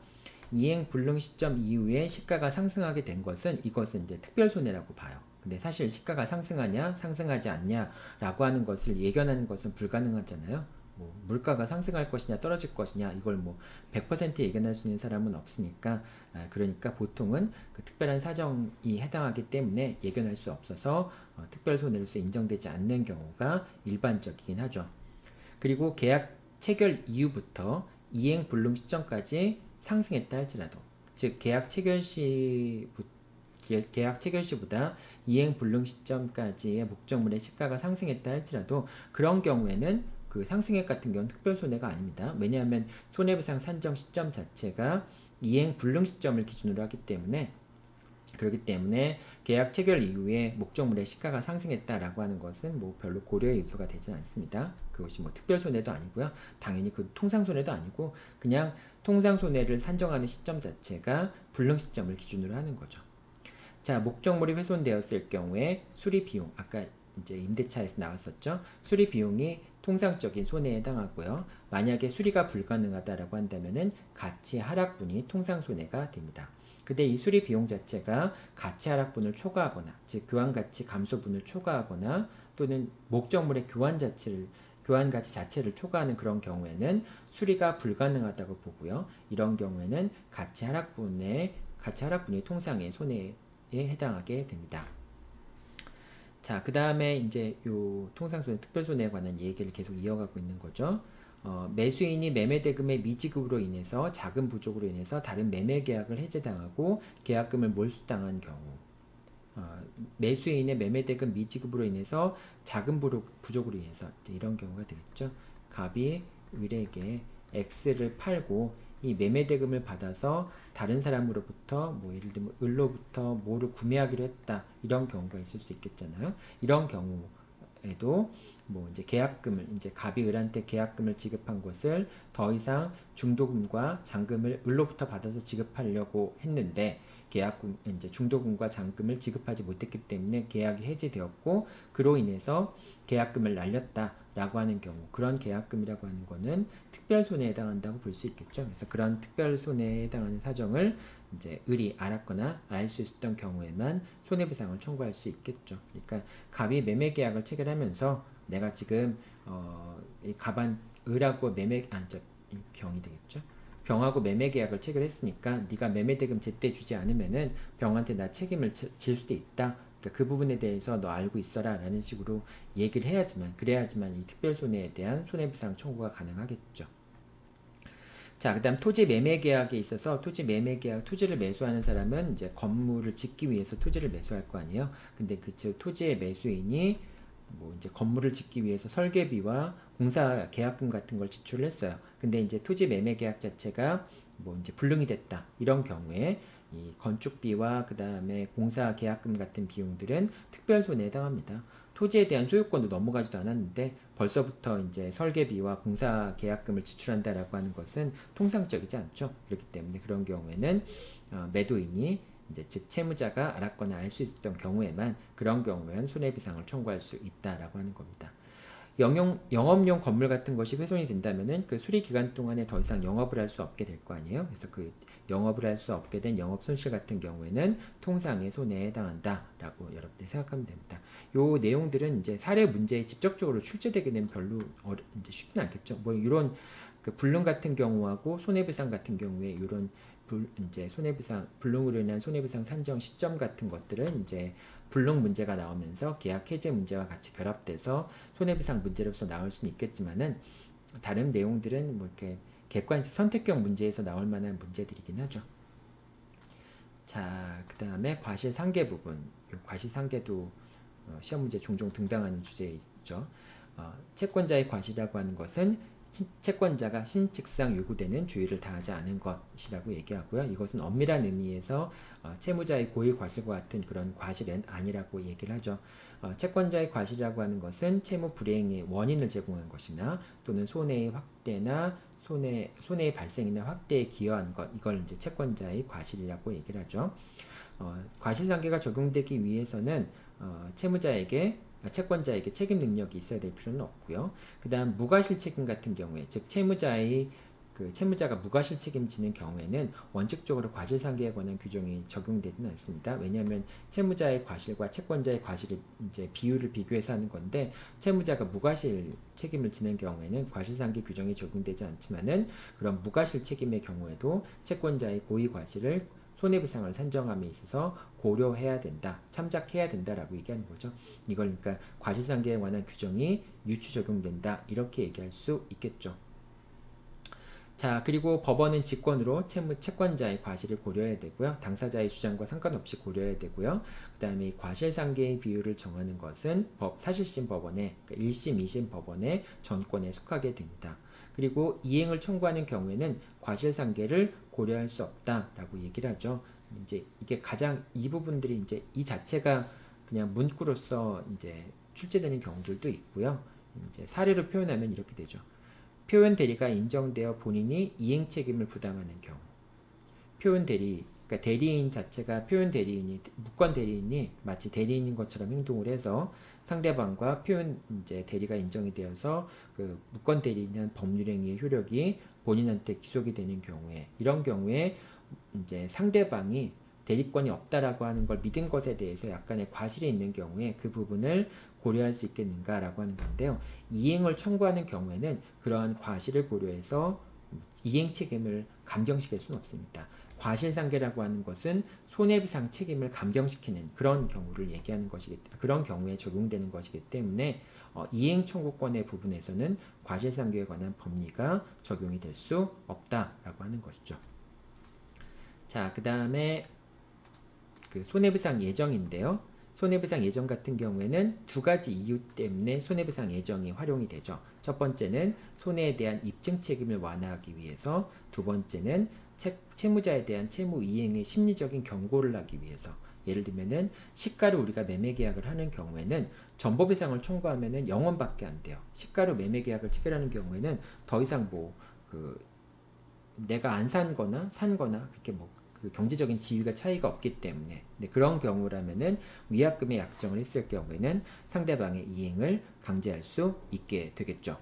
이행 불능 시점 이후에 시가가 상승하게 된 것은 이것은 이제 특별 손해라고 봐요. 근데 사실 시가가 상승하냐, 상승하지 않냐라고 하는 것을 예견하는 것은 불가능하잖아요. 뭐 물가가 상승할 것이냐 떨어질 것이냐 이걸 뭐 100% 예견할 수 있는 사람은 없으니까 그러니까 보통은 그 특별한 사정이 해당하기 때문에 예견할 수 없어서 특별 손해로서 인정되지 않는 경우가 일반적이긴 하죠. 그리고 계약 체결 이후부터 이행 불능 시점까지 상승했다 할지라도 즉 계약 체결 시보다 이행 불능 시점까지의 목적물의 시가가 상승했다 할지라도 그런 경우에는 그 상승액 같은 경우는 특별 손해가 아닙니다. 왜냐하면 손해배상 산정 시점 자체가 이행 불능 시점을 기준으로 하기 때문에 그렇기 때문에 계약 체결 이후에 목적물의 시가가 상승했다라고 하는 것은 뭐 별로 고려의 요소가 되지 않습니다. 그것이 뭐 특별 손해도 아니고요. 당연히 그 통상 손해도 아니고 그냥 통상 손해를 산정하는 시점 자체가 불능 시점을 기준으로 하는 거죠. 자, 목적물이 훼손되었을 경우에 수리 비용, 아까 이제 임대차에서 나왔었죠. 수리 비용이 통상적인 손해에 해당하고요. 만약에 수리가 불가능하다라고 한다면은 가치 하락분이 통상 손해가 됩니다. 근데 이 수리 비용 자체가 가치 하락분을 초과하거나, 즉 교환 가치 감소분을 초과하거나 또는 목적물의 교환 가치 자체를 초과하는 그런 경우에는 수리가 불가능하다고 보고요. 이런 경우에는 가치 하락분이 통상의 손해에 해당하게 됩니다. 자, 그 다음에 이제 요 통상손해, 특별손해에 관한 얘기를 계속 이어가고 있는 거죠. 매수인이 매매대금의 미지급으로 인해서 자금 부족으로 인해서 다른 매매계약을 해지당하고 계약금을 몰수당한 경우 매수인의 매매대금 미지급으로 인해서 자금 부족으로 인해서 이런 경우가 되겠죠. 갑이 을에게 X를 팔고 이 매매대금을 받아서 다른 사람으로부터 뭐 예를 들면 을로부터 뭐를 구매하기로 했다 이런 경우가 있을 수 있겠잖아요. 이런 경우에도 뭐 이제 계약금을 이제 갑이 을한테 계약금을 지급한 것을 더 이상 중도금과 잔금을 을로부터 받아서 지급하려고 했는데 계약금 이제 중도금과 잔금을 지급하지 못했기 때문에 계약이 해지되었고 그로 인해서 계약금을 날렸다라고 하는 경우 그런 계약금이라고 하는 거는 특별손해에 해당한다고 볼 수 있겠죠. 그래서 그런 특별손해에 해당하는 사정을 이제 을이 알았거나 알 수 있었던 경우에만 손해배상을 청구할 수 있겠죠. 그러니까 갑이 매매계약을 체결하면서 내가 지금 이 갑한 을하고 병이 되겠죠. 병하고 매매계약을 체결했으니까 네가 매매대금 제때 주지 않으면은 병한테 나 책임을 질 수도 있다. 그러니까 그 부분에 대해서 너 알고 있어라 라는 식으로 얘기를 그래야지만 이 특별손해에 대한 손해배상 청구가 가능하겠죠. 자, 그 다음 토지 매매 계약에 있어서 토지를 매수하는 사람은 이제 건물을 짓기 위해서 토지를 매수할 거 아니에요. 근데 그 토지의 매수인이 뭐 이제 건물을 짓기 위해서 설계비와 공사 계약금 같은 걸 지출을 했어요. 근데 이제 토지 매매 계약 자체가 뭐 이제 불능이 됐다. 이런 경우에 이 건축비와 그 다음에 공사 계약금 같은 비용들은 특별손해에 해당합니다. 토지에 대한 소유권도 넘어가지도 않았는데 벌써부터 이제 설계비와 공사 계약금을 지출한다라고 하는 것은 통상적이지 않죠. 그렇기 때문에 그런 경우에는 매도인이 이제 즉 채무자가 알았거나 알 수 있었던 경우에만 그런 경우에는 손해배상을 청구할 수 있다라고 하는 겁니다. 영업용 건물 같은 것이 훼손이 된다면은 그 수리 기간 동안에 더 이상 영업을 할 수 없게 될 거 아니에요. 그래서 그 영업을 할 수 없게 된 영업 손실 같은 경우에는 통상의 손해에 해당한다라고 여러분들이 생각하면 됩니다. 요 내용들은 이제 사례 문제에 직접적으로 출제되게 되면 별로 이제 쉽진 않겠죠. 뭐 이런 그 불능 같은 경우하고 손해배상 같은 경우에 이런 이제 불능으로 인한 손해배상 산정 시점 같은 것들은 이제 불능 문제가 나오면서 계약 해제 문제와 같이 결합돼서 손해배상 문제로서 나올 수는 있겠지만은 다른 내용들은 뭐 이렇게 객관식 선택형 문제에서 나올 만한 문제들이긴 하죠. 자, 그 다음에 과실상계 부분. 과실상계도 시험 문제 종종 등장하는 주제이죠. 채권자의 과실이라고 하는 것은 채권자가 신칙상 요구되는 주의를 다하지 않은 것이라고 얘기하고요. 이것은 엄밀한 의미에서 채무자의 고의 과실과 같은 그런 과실은 아니라고 얘기를 하죠. 채권자의 과실이라고 하는 것은 채무 불이행의 원인을 제공한 것이나 또는 손해의 발생이나 확대에 기여한 것, 이걸 이제 채권자의 과실이라고 얘기를 하죠. 과실상계가 적용되기 위해서는 채권자에게 책임 능력이 있어야 될 필요는 없고요. 그 다음 무과실 책임 같은 경우에 즉 채무자의 그 채무자가 무과실 책임지는 경우에는 원칙적으로 과실상계에 관한 규정이 적용되지는 않습니다. 왜냐하면 채무자의 과실과 채권자의 과실을 이제 비율을 비교해서 하는 건데, 채무자가 무과실 책임을 지는 경우에는 과실상계 규정이 적용되지 않지만은 그런 무과실 책임의 경우에도 채권자의 고의 과실을 손해배상을 산정함에 있어서 고려해야 된다, 참작해야 된다라고 얘기하는 거죠. 이걸 그러니까 과실상계에 관한 규정이 유추 적용된다, 이렇게 얘기할 수 있겠죠. 자, 그리고 법원은 직권으로 채권자의 과실을 고려해야 되고요. 당사자의 주장과 상관없이 고려해야 되고요. 그 다음에 과실상계의 비율을 정하는 것은 사실심 법원의, 그러니까 1심, 2심 법원의 전권에 속하게 됩니다. 그리고 이행을 청구하는 경우에는 과실상계를 고려할 수 없다라고 얘기를 하죠. 이제 이게 가장 이 부분들이 이제 이 자체가 그냥 문구로서 이제 출제되는 경우들도 있고요. 이제 사례로 표현하면 이렇게 되죠. 표현 대리가 인정되어 본인이 이행 책임을 부담하는 경우. 표현 대리, 그러니까 대리인 자체가 표현 대리인이, 무권 대리인이 마치 대리인인 것처럼 행동을 해서 상대방과 표현 이제 대리가 인정이 되어서 그 무권 대리인한 법률행위의 효력이 본인한테 귀속이 되는 경우에, 이런 경우에 이제 상대방이 대리권이 없다라고 하는 걸 믿은 것에 대해서 약간의 과실이 있는 경우에 그 부분을 고려할 수 있겠는가라고 하는 건데요. 이행을 청구하는 경우에는 그러한 과실을 고려해서 이행 책임을 감경시킬 수는 없습니다. 과실상계라고 하는 것은 손해배상 책임을 감경시키는 그런 경우를 얘기하는 그런 경우에 적용되는 것이기 때문에 이행 청구권의 부분에서는 과실상계에 관한 법리가 적용이 될 수 없다라고 하는 것이죠. 자, 그 다음에 그 손해배상 예정인데요. 손해배상 예정 같은 경우에는 두 가지 이유 때문에 손해배상 예정이 활용이 되죠. 첫 번째는 손해에 대한 입증 책임을 완화하기 위해서, 두 번째는 채무자에 대한 채무 이행의 심리적인 경고를 하기 위해서. 예를 들면은 시가로 우리가 매매 계약을 하는 경우에는 전보배상을 청구하면은 0원밖에 안 돼요. 시가로 매매 계약을 체결하는 경우에는 더 이상 내가 안 산 거나 산 거나 그렇게 그 경제적인 지위가 차이가 없기 때문에, 그런 경우라면은 위약금의 약정을 했을 경우에는 상대방의 이행을 강제할 수 있게 되겠죠.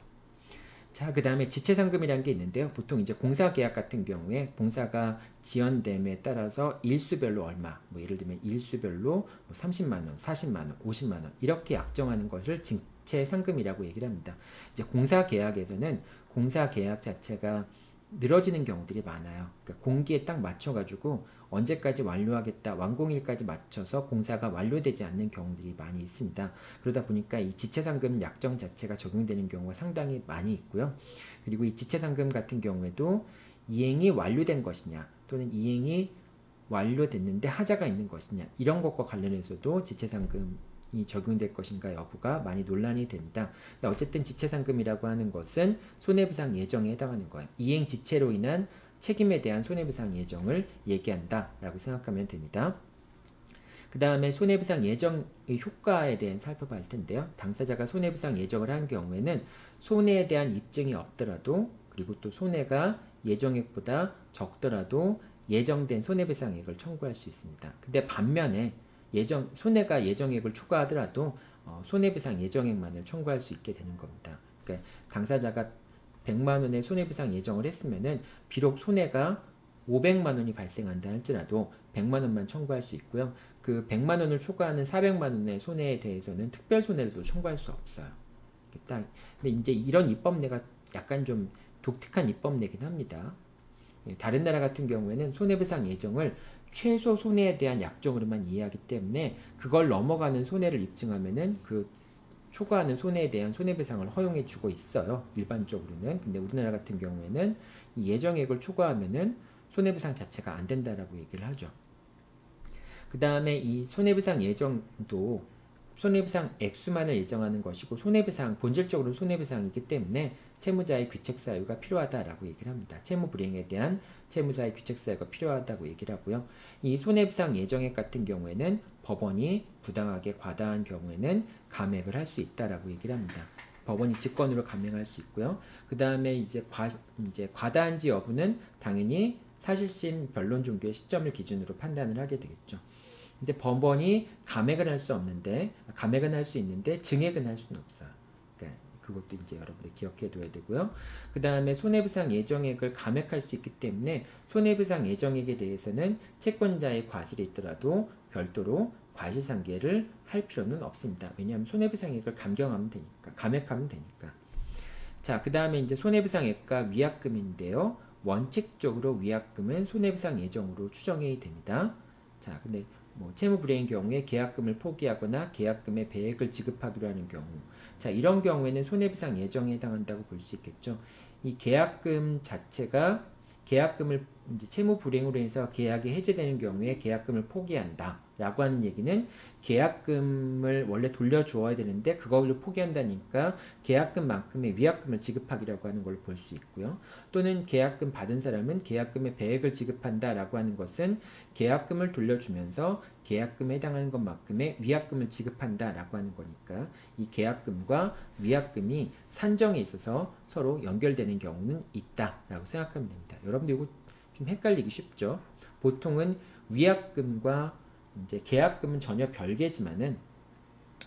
자, 그 다음에 지체상금이라는 게 있는데요. 보통 이제 공사계약 같은 경우에 공사가 지연됨에 따라서 일수별로 얼마, 예를 들면 일수별로 30만원, 40만원, 50만원 이렇게 약정하는 것을 지체상금이라고 얘기를 합니다. 이제 공사계약에서는 공사계약 자체가 늘어지는 경우들이 많아요. 그러니까 공기에 딱 맞춰가지고 언제까지 완료하겠다, 완공일까지 맞춰서 공사가 완료되지 않는 경우들이 많이 있습니다. 그러다 보니까 이 지체상금 약정 자체가 적용되는 경우가 상당히 많이 있고요. 그리고 이 지체상금 같은 경우에도 이행이 완료된 것이냐, 또는 이행이 완료됐는데 하자가 있는 것이냐, 이런 것과 관련해서도 지체상금이 적용될 것인가 여부가 많이 논란이 됩니다. 어쨌든 지체상금이라고 하는 것은 손해배상 예정에 해당하는 거예요. 이행 지체로 인한 책임에 대한 손해배상 예정을 얘기한다라고 생각하면 됩니다. 그 다음에 손해배상 예정의 효과에 대해 살펴볼 텐데요. 당사자가 손해배상 예정을 한 경우에는 손해에 대한 입증이 없더라도, 그리고 또 손해가 예정액보다 적더라도 예정된 손해배상액을 청구할 수 있습니다. 근데 반면에 손해가 예정액을 초과하더라도 손해배상 예정액만을 청구할 수 있게 되는 겁니다. 그러니까 당사자가 100만원의 손해배상 예정을 했으면은 비록 손해가 500만원이 발생한다 할지라도 100만원만 청구할 수 있고요. 그 100만원을 초과하는 400만원의 손해에 대해서는 특별손해도 청구할 수 없어요. 근데 이제 이런 입법례가 약간 좀 독특한 입법례긴 합니다. 다른 나라 같은 경우에는 손해배상 예정을 최소 손해에 대한 약정으로만 이해하기 때문에 그걸 넘어가는 손해를 입증하면은 그 초과하는 손해에 대한 손해배상을 허용해 주고 있어요. 일반적으로는. 근데 우리나라 같은 경우에는 이 예정액을 초과하면은 손해배상 자체가 안 된다라고 얘기를 하죠. 그 다음에 이 손해배상 예정도 손해배상 액수만을 예정하는 것이고, 손해배상, 본질적으로 손해배상이기 때문에 채무자의 귀책사유가 필요하다라고 얘기를 합니다. 채무 불이행에 대한 채무자의 귀책사유가 필요하다고 얘기를 하고요. 이 손해배상 예정액 같은 경우에는 법원이 부당하게 과다한 경우에는 감액을 할 수 있다라고 얘기를 합니다. 법원이 직권으로 감액할 수 있고요. 그 다음에 이제 과다한지 여부는 당연히 사실심 변론 종교의 시점을 기준으로 판단을 하게 되겠죠. 근데 법원이 감액은 할 수 있는데 증액은 할 수는 없어요. 그러니까 그것도 이제 여러분들 기억해 둬야 되고요. 그 다음에 손해배상 예정액을 감액할 수 있기 때문에 손해배상 예정액에 대해서는 채권자의 과실이 있더라도 별도로 과실상계를 할 필요는 없습니다. 왜냐하면 손해배상액을 감경하면 되니까, 감액하면 되니까. 자, 그 다음에 이제 손해배상액과 위약금인데요. 원칙적으로 위약금은 손해배상 예정으로 추정이 됩니다. 자, 근데 뭐 채무불이행의 경우에 계약금을 포기하거나 계약금의 배액을 지급하기로 하는 경우, 자, 이런 경우에는 손해배상 예정에 해당한다고 볼 수 있겠죠. 이 계약금 자체가 계약금을 이제 채무불이행으로 해서 계약이 해제되는 경우에 계약금을 포기한다 라고 하는 얘기는 계약금을 원래 돌려주어야 되는데 그걸로 포기한다니까 계약금만큼의 위약금을 지급하기라고 하는 걸 볼 수 있고요. 또는 계약금 받은 사람은 계약금의 배액을 지급한다라고 하는 것은 계약금을 돌려주면서 계약금에 해당하는 것만큼의 위약금을 지급한다라고 하는 거니까 이 계약금과 위약금이 산정에 있어서 서로 연결되는 경우는 있다라고 생각하면 됩니다. 여러분들 이거 좀 헷갈리기 쉽죠? 보통은 위약금과 이제 계약금은 전혀 별개지만은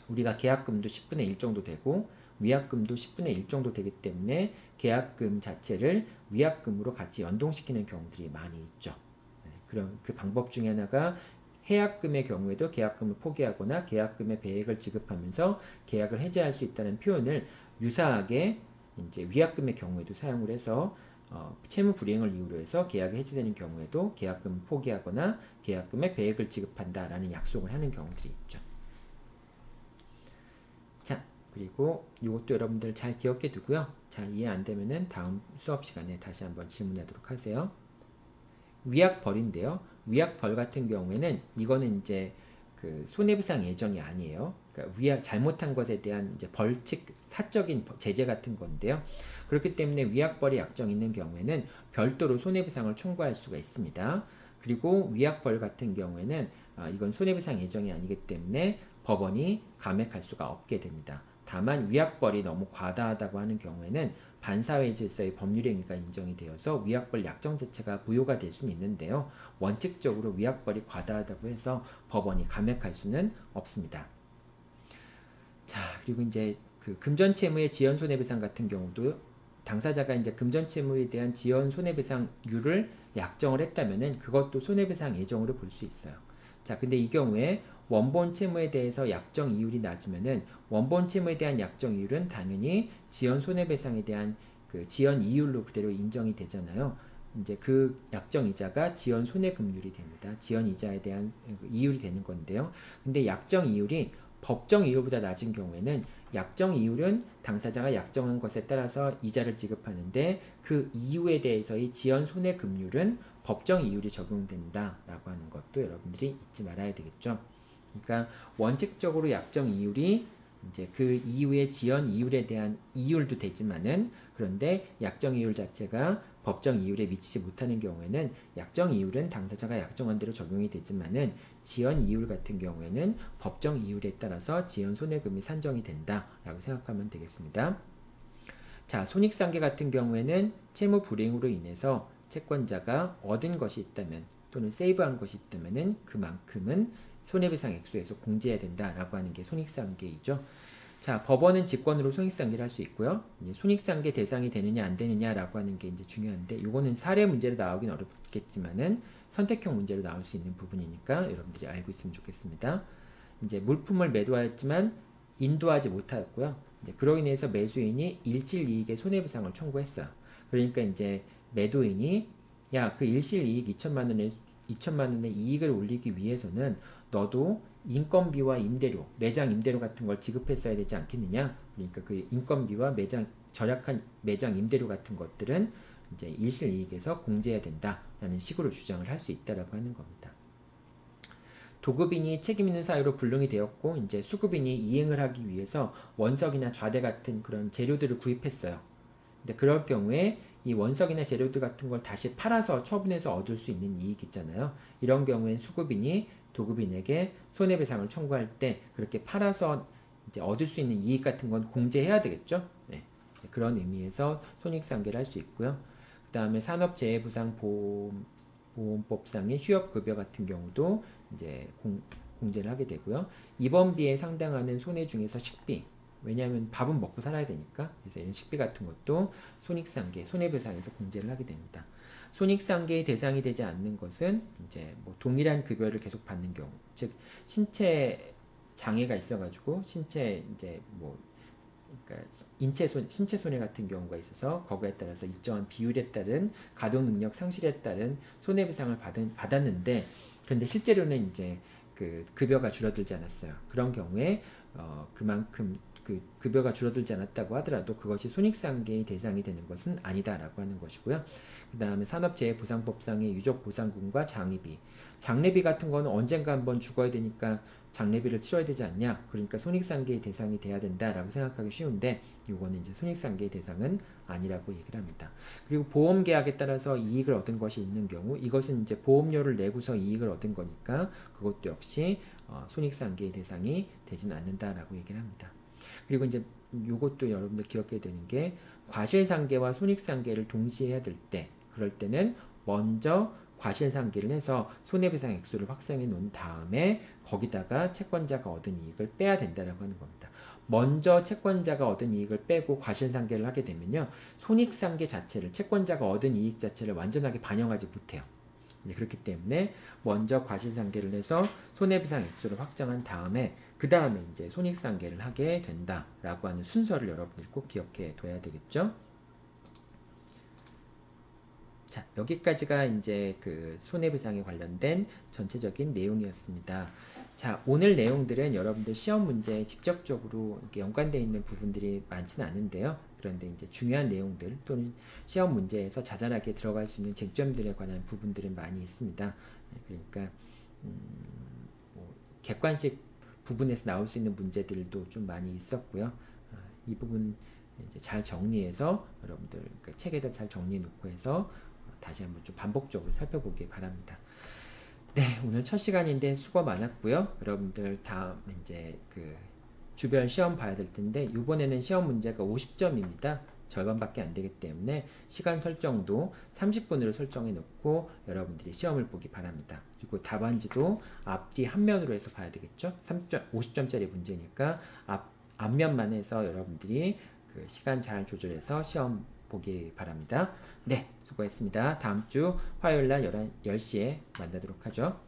우리가 계약금도 10분의 1 정도 되고 위약금도 10분의 1 정도 되기 때문에 계약금 자체를 위약금으로 같이 연동시키는 경우들이 많이 있죠. 그럼 그 방법 중에 하나가 해약금의 경우에도 계약금을 포기하거나 계약금의 배액을 지급하면서 계약을 해제할 수 있다는 표현을 유사하게 이제 위약금의 경우에도 사용을 해서 채무 불이행을 이유로 해서 계약이 해지되는 경우에도 계약금을 포기하거나 계약금의 배액을 지급한다라는 약속을 하는 경우들이 있죠. 자, 그리고 이것도 여러분들 잘 기억해 두고요. 자, 이해 안 되면은 다음 수업 시간에 다시 한번 질문하도록 하세요. 위약벌인데요. 위약벌 같은 경우에는 이거는 이제 그 손해배상 예정이 아니에요. 그러니까 위약 잘못한 것에 대한 이제 벌칙 사적인 제재 같은 건데요. 그렇기 때문에 위약벌이 약정 있는 경우에는 별도로 손해배상을 청구할 수가 있습니다. 그리고 위약벌 같은 경우에는 이건 손해배상 예정이 아니기 때문에 법원이 감액할 수가 없게 됩니다. 다만 위약벌이 너무 과다하다고 하는 경우에는 반사회 질서의 법률 행위가 인정이 되어서 위약벌 약정 자체가 무효가 될 수는 있는데요. 원칙적으로 위약벌이 과다하다고 해서 법원이 감액할 수는 없습니다. 자, 그리고 이제 그 금전채무의 지연손해배상 같은 경우도 당사자가 이제 금전채무에 대한 지연손해배상률을 약정을 했다면은 그것도 손해배상 예정으로 볼 수 있어요. 자, 근데 이 경우에 원본 채무에 대해서 약정 이율이 낮으면은 원본 채무에 대한 약정 이율은 당연히 지연 손해배상에 대한 그 지연 이율로 그대로 인정이 되잖아요. 이제 그 약정 이자가 지연 손해금률이 됩니다. 지연 이자에 대한 이율이 되는 건데요. 근데 약정 이율이 법정 이율보다 낮은 경우에는 약정 이율은 당사자가 약정한 것에 따라서 이자를 지급하는데 그 이유에 대해서의 지연 손해금률은 법정 이율이 적용된다라고 하는 것도 여러분들이 잊지 말아야 되겠죠. 그러니까 원칙적으로 약정 이율이 이제 그 이후의 지연 이율에 대한 이율도 되지만은 그런데 약정 이율 자체가 법정 이율에 미치지 못하는 경우에는 약정 이율은 당사자가 약정한 대로 적용이 되지만은 지연 이율 같은 경우에는 법정 이율에 따라서 지연 손해금이 산정이 된다라고 생각하면 되겠습니다. 자, 손익상계 같은 경우에는 채무 불이행으로 인해서 채권자가 얻은 것이 있다면 또는 세이브한 것이 있다면은 그만큼은 손해배상 액수에서 공제해야 된다라고 하는 게 손익상계이죠. 자, 법원은 직권으로 손익상계를 할 수 있고요. 손익상계 대상이 되느냐 안 되느냐라고 하는 게 이제 중요한데 이거는 사례 문제로 나오긴 어렵겠지만은 선택형 문제로 나올 수 있는 부분이니까 여러분들이 알고 있으면 좋겠습니다. 이제 물품을 매도하였지만 인도하지 못하였고요. 이제 그로 인해서 매수인이 일실이익의 손해배상을 청구했어요. 그러니까 이제 매도인이 야, 그 일실이익 2천만 원의 이익을 올리기 위해서는 너도 인건비와 임대료, 매장 임대료 같은 걸 지급했어야 되지 않겠느냐? 그러니까 그 인건비와 절약한 매장 임대료 같은 것들은 이제 일실이익에서 공제해야 된다라는 식으로 주장을 할 수 있다라고 하는 겁니다. 도급인이 책임있는 사유로 불능이 되었고 이제 수급인이 이행을 하기 위해서 원석이나 좌대 같은 그런 재료들을 구입했어요. 근데 그럴 경우에 이 원석이나 재료들 같은 걸 다시 팔아서 처분해서 얻을 수 있는 이익 있잖아요. 이런 경우엔 수급인이 도급인에게 손해배상을 청구할 때 그렇게 팔아서 이제 얻을 수 있는 이익 같은 건 공제해야 되겠죠. 네. 그런 의미에서 손익상계를 할 수 있고요. 그 다음에 산업재해보상보험법상의 휴업급여 같은 경우도 이제 공제를 하게 되고요. 입원비에 상당하는 손해 중에서 식비, 왜냐하면 밥은 먹고 살아야 되니까. 그래서 이런 식비 같은 것도 손익상계, 손해배상에서 공제를 하게 됩니다. 손익상계의 대상이 되지 않는 것은 이제 뭐 동일한 급여를 계속 받는 경우, 즉 신체 장애가 있어가지고 신체 이제 뭐 그러니까 신체 손해 같은 경우가 있어서 거기에 따라서 일정한 비율에 따른 가동 능력 상실에 따른 손해배상을 받았는데, 그런데 실제로는 이제 그 급여가 줄어들지 않았어요. 그런 경우에 그만큼 그 급여가 줄어들지 않았다고 하더라도 그것이 손익상계의 대상이 되는 것은 아니다라고 하는 것이고요. 그 다음에 산업재해보상법상의 유족보상금과 장례비, 장례비 같은 거는 언젠가 한번 죽어야 되니까 장례비를 치러야 되지 않냐, 그러니까 손익상계의 대상이 돼야 된다라고 생각하기 쉬운데, 이거는 이제 손익상계의 대상은 아니라고 얘기를 합니다. 그리고 보험계약에 따라서 이익을 얻은 것이 있는 경우, 이것은 이제 보험료를 내고서 이익을 얻은 거니까 그것도 역시 손익상계의 대상이 되지는 않는다라고 얘기를 합니다. 그리고 이제 이것도 여러분들 기억해야 되는 게, 과실상계와 손익상계를 동시에 해야 될 때, 그럴 때는 먼저 과실상계를 해서 손해배상 액수를 확정해 놓은 다음에 거기다가 채권자가 얻은 이익을 빼야 된다라고 하는 겁니다. 먼저 채권자가 얻은 이익을 빼고 과실상계를 하게 되면요, 손익상계 자체를, 채권자가 얻은 이익 자체를 완전하게 반영하지 못해요. 그렇기 때문에 먼저 과실상계를 해서 손해배상 액수를 확정한 다음에 그 다음에 이제 손익상계를 하게 된다라고 하는 순서를 여러분들이 꼭 기억해 둬야 되겠죠. 자, 여기까지가 이제 그 손해배상에 관련된 전체적인 내용이었습니다. 자, 오늘 내용들은 여러분들 시험 문제에 직접적으로 이렇게 연관되어 있는 부분들이 많지는 않은데요. 그런데 이제 중요한 내용들 또는 시험 문제에서 자잘하게 들어갈 수 있는 쟁점들에 관한 부분들은 많이 있습니다. 그러니까 뭐 객관식 부분에서 나올 수 있는 문제들도 좀 많이 있었고요. 이 부분 이제 잘 정리해서 여러분들 그 책에다 잘 정리해 놓고 해서 다시 한번 좀 반복적으로 살펴보기 바랍니다. 네, 오늘 첫 시간인데 수고 많았고요. 여러분들 다음 이제 그 주변 시험 봐야 될 텐데, 이번에는 시험 문제가 50점입니다. 절반밖에 안 되기 때문에 시간 설정도 30분으로 설정해 놓고 여러분들이 시험을 보기 바랍니다. 그리고 답안지도 앞뒤 한 면으로 해서 봐야 되겠죠. 50점짜리 문제니까 앞면만 해서 여러분들이 그 시간 잘 조절해서 시험 보기 바랍니다. 네, 수고했습니다. 다음 주 화요일 날 10시에 만나도록 하죠.